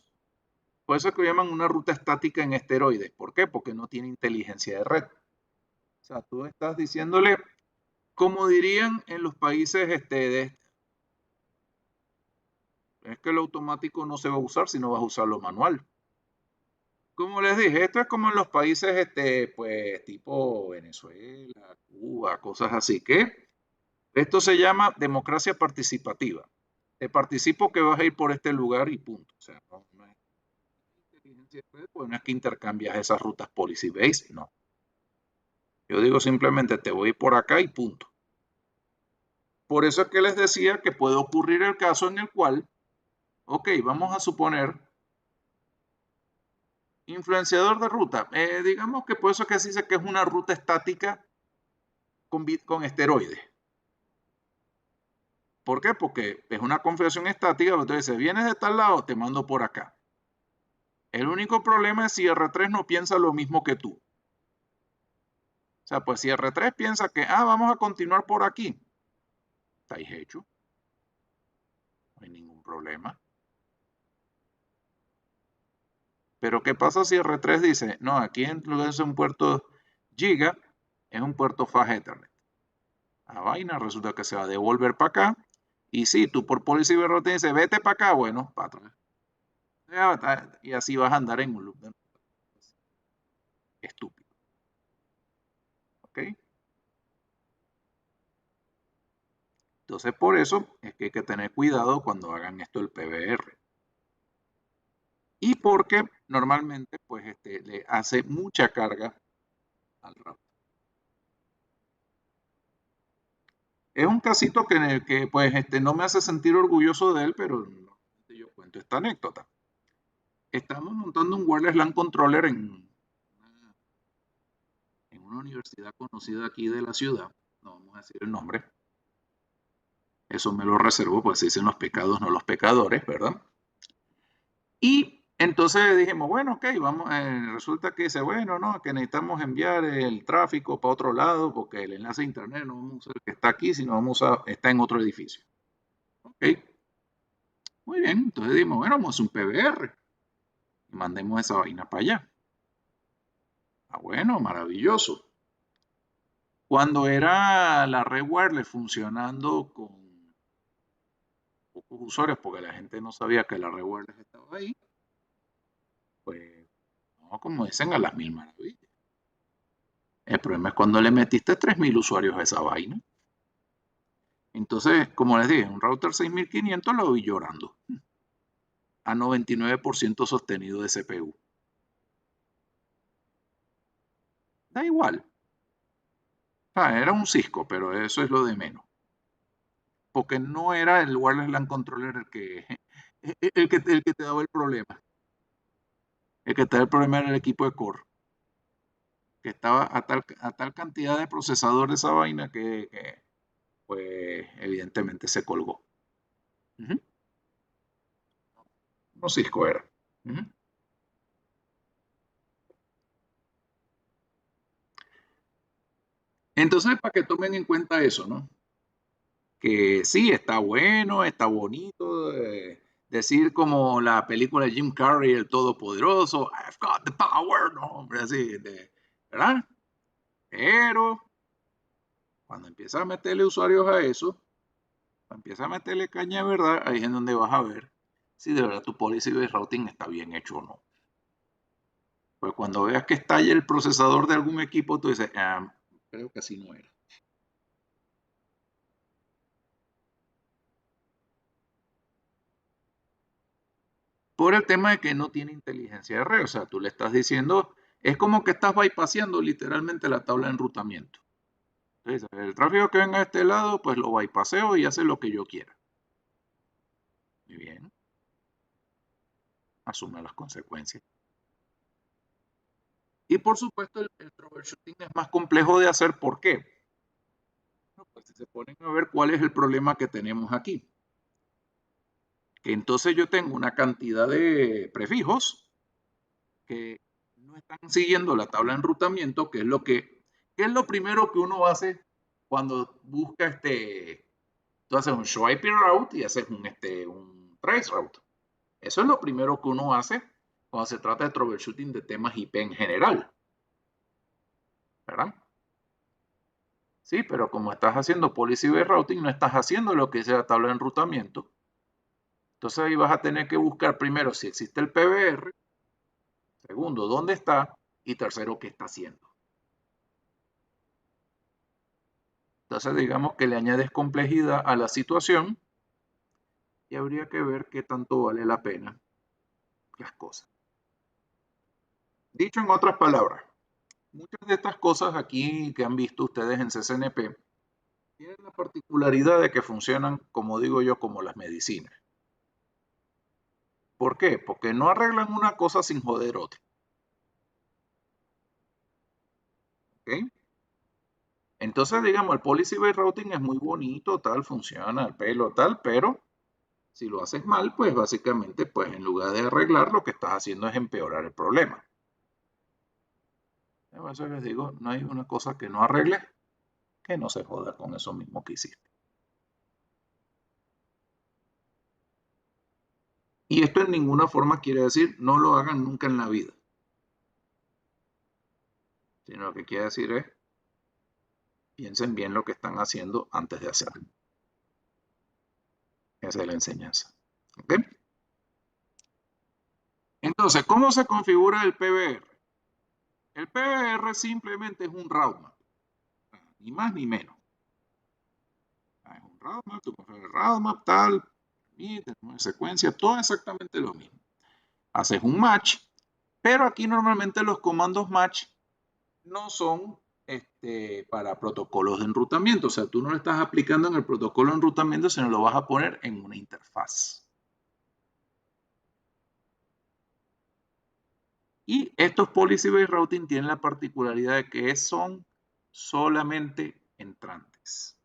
Por eso es que llaman una ruta estática en esteroides. ¿Por qué? Porque no tiene inteligencia de red. O sea, tú estás diciéndole, como dirían en los países es que el automático no se va a usar si no vas a usar lo manual. Como les dije, esto es como en los países, pues, tipo Venezuela, Cuba, cosas así, que esto se llama democracia participativa. Te participo que vas a ir por este lugar y punto. O sea, no es inteligencia de red, pues no es que intercambias esas rutas policy based, no. Yo digo simplemente te voy por acá y punto. Por eso es que les decía que puede ocurrir el caso en el cual, ok, vamos a suponer, influenciador de ruta, digamos que por eso es que se dice que es una ruta estática con esteroides. ¿Por qué? Porque es una configuración estática, entonces si vienes de tal lado, te mando por acá. El único problema es si R3 no piensa lo mismo que tú. O sea, pues si R3 piensa que, vamos a continuar por aquí, estáis hecho. No hay ningún problema. Pero ¿qué pasa si R3 dice, no, aquí en lugar de ser un puerto giga, es un puerto Fast Ethernet? La vaina resulta que se va a devolver para acá. Y si tú por Policy Routing dices, vete para acá, bueno, para atrás. Y así vas a andar en un loop de estúpido. ¿Ok? Entonces, por eso es que hay que tener cuidado cuando hagan esto el PBR. Y porque normalmente, pues, le hace mucha carga al router. Es un casito que en el que, pues, no me hace sentir orgulloso de él, pero normalmente yo cuento esta anécdota. Estamos montando un wireless LAN controller en una universidad conocida aquí de la ciudad. No vamos a decir el nombre. Eso me lo reservo, pues se dicen los pecados, no los pecadores, ¿verdad? Y entonces dijimos, bueno, ok, vamos, resulta que dice, bueno, no, que necesitamos enviar el tráfico para otro lado porque el enlace a internet no vamos a usar el que está aquí, sino vamos a está en otro edificio. Ok, muy bien, entonces dijimos, bueno, vamos a hacer un PBR y mandemos esa vaina para allá. Ah, bueno, maravilloso. Cuando era la red wireless funcionando con pocos usuarios, porque la gente no sabía que la red wireless estaba ahí, pues, no, como dicen, a las mil maravillas. El problema es cuando le metiste 3000 usuarios a esa vaina. Entonces, como les dije, un router 6500 lo vi llorando a 99% sostenido de CPU. Da igual. Era un Cisco, pero eso es lo de menos. Porque no era el wireless LAN controller el que te daba el problema. El que te daba el problema era el equipo de core, que estaba a tal cantidad de procesador de esa vaina que pues evidentemente se colgó. No Cisco era. Entonces, para que tomen en cuenta eso, ¿no? Que sí, está bueno, está bonito, decir como la película de Jim Carrey, el todopoderoso, I've got the power, no, hombre, así, ¿verdad? Pero cuando empiezas a meterle usuarios a eso, cuando empiezas a meterle caña de verdad, ahí es en donde vas a ver si de verdad tu policy de routing está bien hecho o no. Pues cuando veas que estalla el procesador de algún equipo, tú dices, creo que así no era. Por el tema de que no tiene inteligencia de red. O sea, tú le estás diciendo, es como que estás bypassando literalmente la tabla de enrutamiento. Entonces, el tráfico que venga a este lado, pues lo bypasseo y hace lo que yo quiera. Muy bien, asume las consecuencias. Y por supuesto, el troubleshooting es más complejo de hacer. ¿Por qué? Bueno, pues si se ponen a ver cuál es el problema que tenemos aquí. Que entonces yo tengo una cantidad de prefijos que no están siguiendo la tabla de enrutamiento, que es lo primero que uno hace cuando busca tú haces un show IP route y haces un trace route. Eso es lo primero que uno hace cuando se trata de troubleshooting de temas IP en general, ¿verdad? Sí, pero como estás haciendo policy based routing, no estás haciendo lo que es la tabla de enrutamiento. Entonces ahí vas a tener que buscar primero si existe el PBR, segundo, dónde está y tercero, qué está haciendo. Entonces digamos que le añades complejidad a la situación y habría que ver qué tanto vale la pena las cosas. Dicho en otras palabras, muchas de estas cosas aquí que han visto ustedes en CCNP tienen la particularidad de que funcionan, como digo yo, como las medicinas. ¿Por qué? Porque no arreglan una cosa sin joder otra. ¿Ok? Entonces, digamos, el policy based routing es muy bonito, tal, funciona, el pelo, tal, pero si lo haces mal, pues básicamente, pues en lugar de arreglar, lo que estás haciendo es empeorar el problema. A veces les digo, no hay una cosa que no arregle que no se joda con eso mismo que hiciste. Y esto en ninguna forma quiere decir no lo hagan nunca en la vida. Sino lo que quiere decir es piensen bien lo que están haciendo antes de hacerlo. Esa es la enseñanza. ¿Ok? Entonces, ¿cómo se configura el PBR? El PBR simplemente es un roadmap. Ni más ni menos. Es un roadmap, tú configuras el roadmap, tal, secuencia, todo exactamente lo mismo. Haces un match, pero aquí normalmente los comandos match no son para protocolos de enrutamiento. O sea, tú no lo estás aplicando en el protocolo de enrutamiento, sino lo vas a poner en una interfaz. Y estos Policy Based Routing tienen la particularidad de que son solamente entrantes.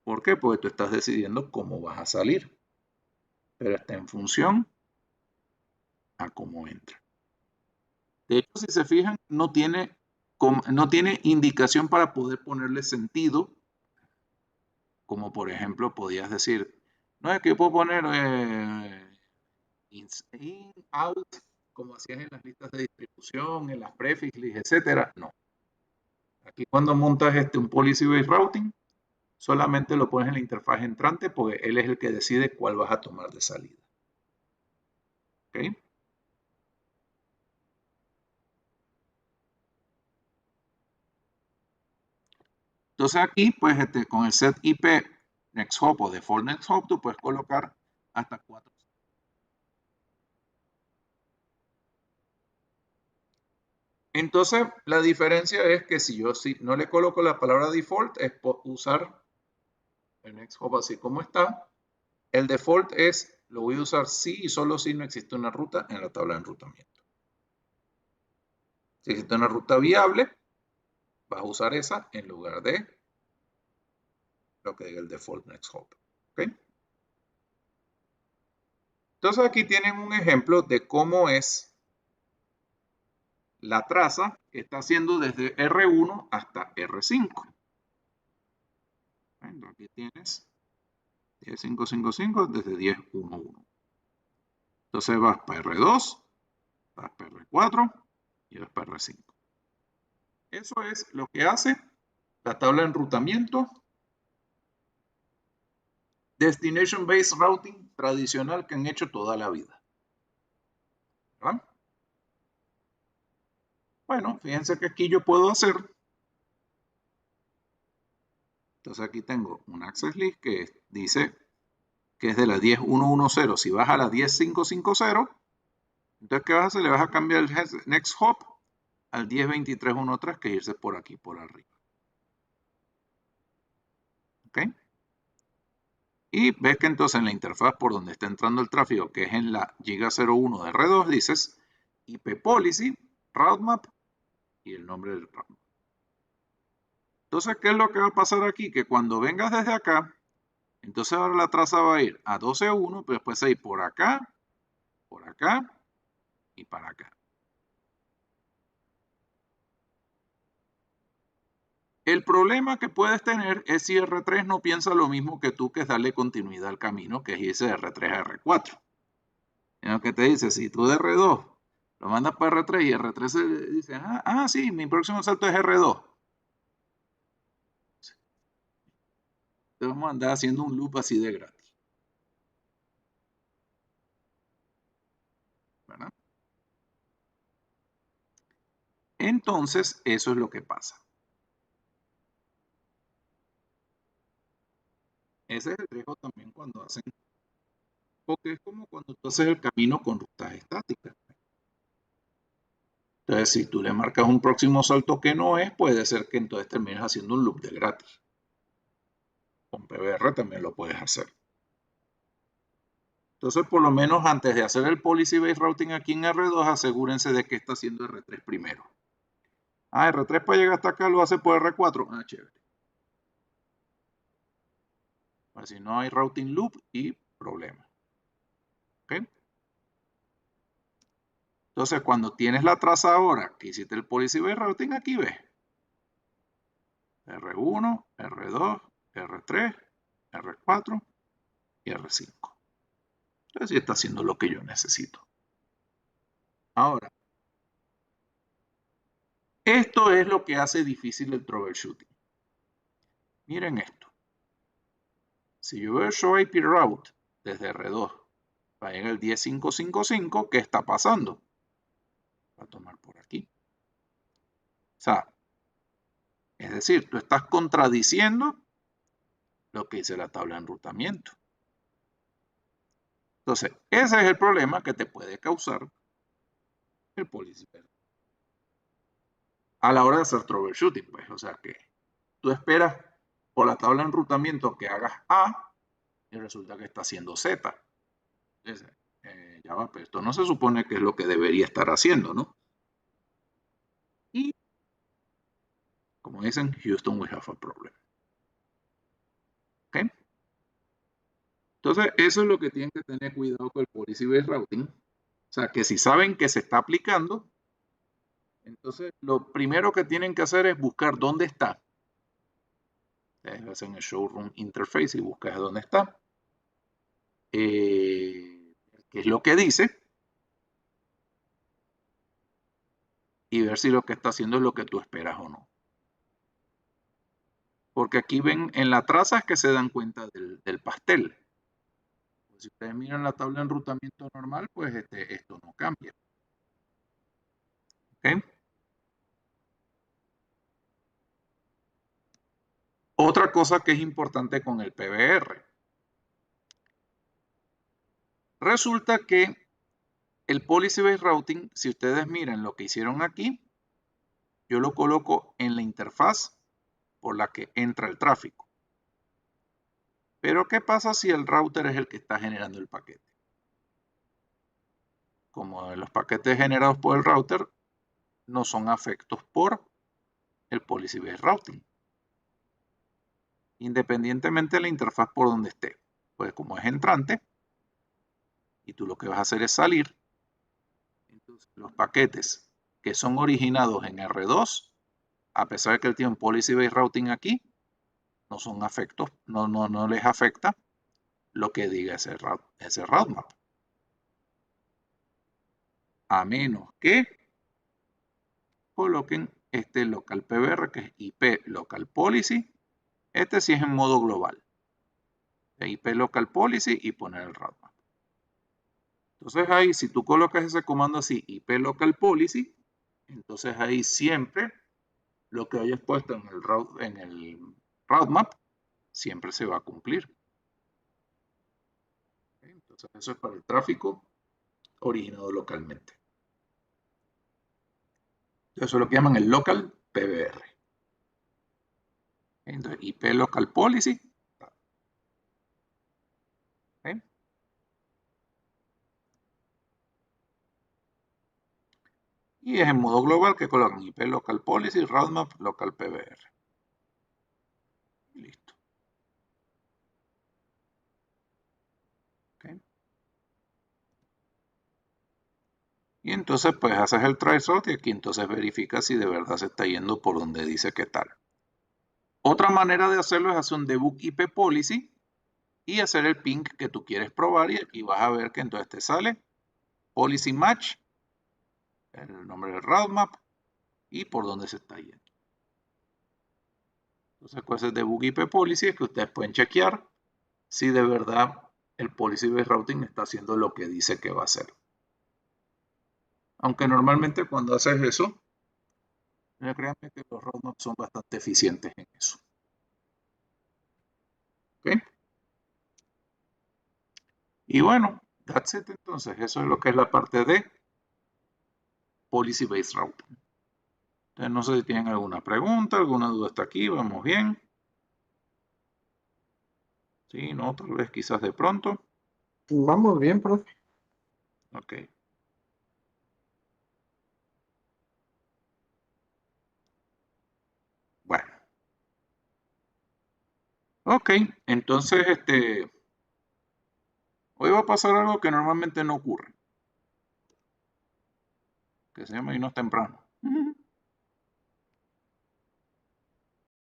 ¿Por qué? Porque tú estás decidiendo cómo vas a salir, pero está en función a cómo entra. De hecho, si se fijan, no tiene indicación para poder ponerle sentido, como por ejemplo podías decir, no es que yo puedo poner in, out, como hacías en las listas de distribución, en las prefix lists, etcétera. No. Aquí cuando montas un Policy Based Routing, solamente lo pones en la interfaz entrante porque él es el que decide cuál vas a tomar de salida. ¿Ok? Entonces aquí, pues con el set IP Next Hop o Default Next Hop, tú puedes colocar hasta 4. Entonces, la diferencia es que si yo no le coloco la palabra default, es usar el Next Hop así como está. El default lo voy a usar si y solo si no existe una ruta en la tabla de enrutamiento. Si existe una ruta viable, vas a usar esa en lugar de lo que diga el default Next Hop. ¿Ok? Entonces aquí tienen un ejemplo de cómo es la traza que está haciendo desde R1 hasta R5. Aquí tienes 10.555 desde 10.1.1. Entonces vas para R2, vas para R4 y vas para R5. Eso es lo que hace la tabla de enrutamiento Destination Based Routing tradicional que han hecho toda la vida. ¿Verdad? Bueno, fíjense que aquí yo puedo hacer. Entonces aquí tengo un access list que dice que es de la 10.1.1.0. Si vas a la 10.550, entonces ¿qué vas a hacer? Le vas a cambiar el next hop al 10.23.1.3, que es irse por aquí, por arriba. ¿Ok? Y ves que entonces en la interfaz por donde está entrando el tráfico, que es en la giga 01 de R2, dices IP policy, roadmap y el nombre del roadmap. Entonces, ¿qué es lo que va a pasar aquí? Que cuando vengas desde acá, entonces ahora la traza va a ir a 12.1, pero después a ir por acá y para acá. El problema que puedes tener es si R3 no piensa lo mismo que tú, que es darle continuidad al camino, que es irse de R3 a R4. En lo que te dice, si tú de R2 lo mandas para R3 y R3 dice, sí, mi próximo salto es R2. Te vamos a andar haciendo un loop así de gratis. ¿Verdad? Entonces, eso es lo que pasa. Ese es el riesgo también cuando hacen, porque es como cuando tú haces el camino con rutas estáticas. Entonces, si tú le marcas un próximo salto que no es, puede ser que entonces termines haciendo un loop de gratis. Con PBR también lo puedes hacer. Entonces, por lo menos antes de hacer el Policy Based Routing aquí en R2, asegúrense de que está haciendo R3 primero. R3 para llegar hasta acá lo hace por R4. Chévere. Así no hay routing loop y problema. ¿Ok? Entonces, cuando tienes la traza ahora que hiciste el Policy Based Routing, aquí ves. R1, R2, R3, R4 y R5. Entonces ya está haciendo lo que yo necesito. Ahora, esto es lo que hace difícil el troubleshooting. Miren esto. Si yo veo show IP route desde R2 va en el 10555, ¿qué está pasando? Va a tomar por aquí. O sea, es decir, tú estás contradiciendo lo que dice la tabla de enrutamiento. Entonces, ese es el problema que te puede causar el policy fail a la hora de hacer troubleshooting, pues. O sea que tú esperas por la tabla de enrutamiento que hagas A y resulta que está haciendo Z. Entonces, ya va, pero esto no se supone que es lo que debería estar haciendo, ¿no? Y como dicen, Houston, we have a problem. ¿Ok? Entonces, eso es lo que tienen que tener cuidado con el policy based routing. O sea, que si saben que se está aplicando, entonces lo primero que tienen que hacer es buscar dónde está. Ustedes hacen el showroom interface y buscas dónde está. Qué es lo que dice. Y ver si lo que está haciendo es lo que tú esperas o no. Porque aquí ven en la traza es que se dan cuenta del pastel. Pues si ustedes miran la tabla de enrutamiento normal, pues esto no cambia. ¿Okay? Otra cosa que es importante con el PBR. Resulta que el Policy Based Routing, si ustedes miran lo que hicieron aquí, yo lo coloco en la interfaz por la que entra el tráfico. Pero ¿qué pasa si el router es el que está generando el paquete? Como los paquetes generados por el router no son afectos por el Policy Based Routing, independientemente de la interfaz por donde esté. Pues como es entrante, y tú lo que vas a hacer es salir, entonces los paquetes que son originados en R2, a pesar de que él tiene un Policy Based Routing aquí, no son afectos, no les afecta lo que diga ese route map. A menos que coloquen este local PBR, que es IP Local Policy. Este sí es en modo global. IP Local Policy y poner el route map. Entonces ahí, si tú colocas ese comando así, IP Local Policy, entonces ahí siempre lo que hayas puesto en el route map siempre se va a cumplir. Entonces eso es para el tráfico originado localmente. Entonces eso es lo que llaman el local PBR. Entonces IP Local Policy. ¿Okay? Y es en modo global que colocan IP Local Policy, Route Map, Local PBR. Y listo. ¿Okay? Y entonces pues haces el try-sort y aquí entonces verificas si de verdad se está yendo por donde dice que tal. Otra manera de hacerlo es hacer un debug IP policy y hacer el ping que tú quieres probar y aquí vas a ver que entonces te sale policy match, el nombre del route map y por dónde se está yendo. Entonces con ese debug IP policy es que ustedes pueden chequear si de verdad el policy based routing está haciendo lo que dice que va a hacer. Aunque normalmente cuando haces eso, créanme que los roadmaps son bastante eficientes en eso. ¿Okay? Y bueno, that's it entonces. Eso es lo que es la parte de Policy Based Routing. Entonces, no sé si tienen alguna pregunta, alguna duda hasta aquí. Vamos bien. Sí, no, tal vez quizás de pronto. Vamos bien, profe. Ok. Bueno. Ok, entonces hoy va a pasar algo que normalmente no ocurre. Que se llama irnos temprano.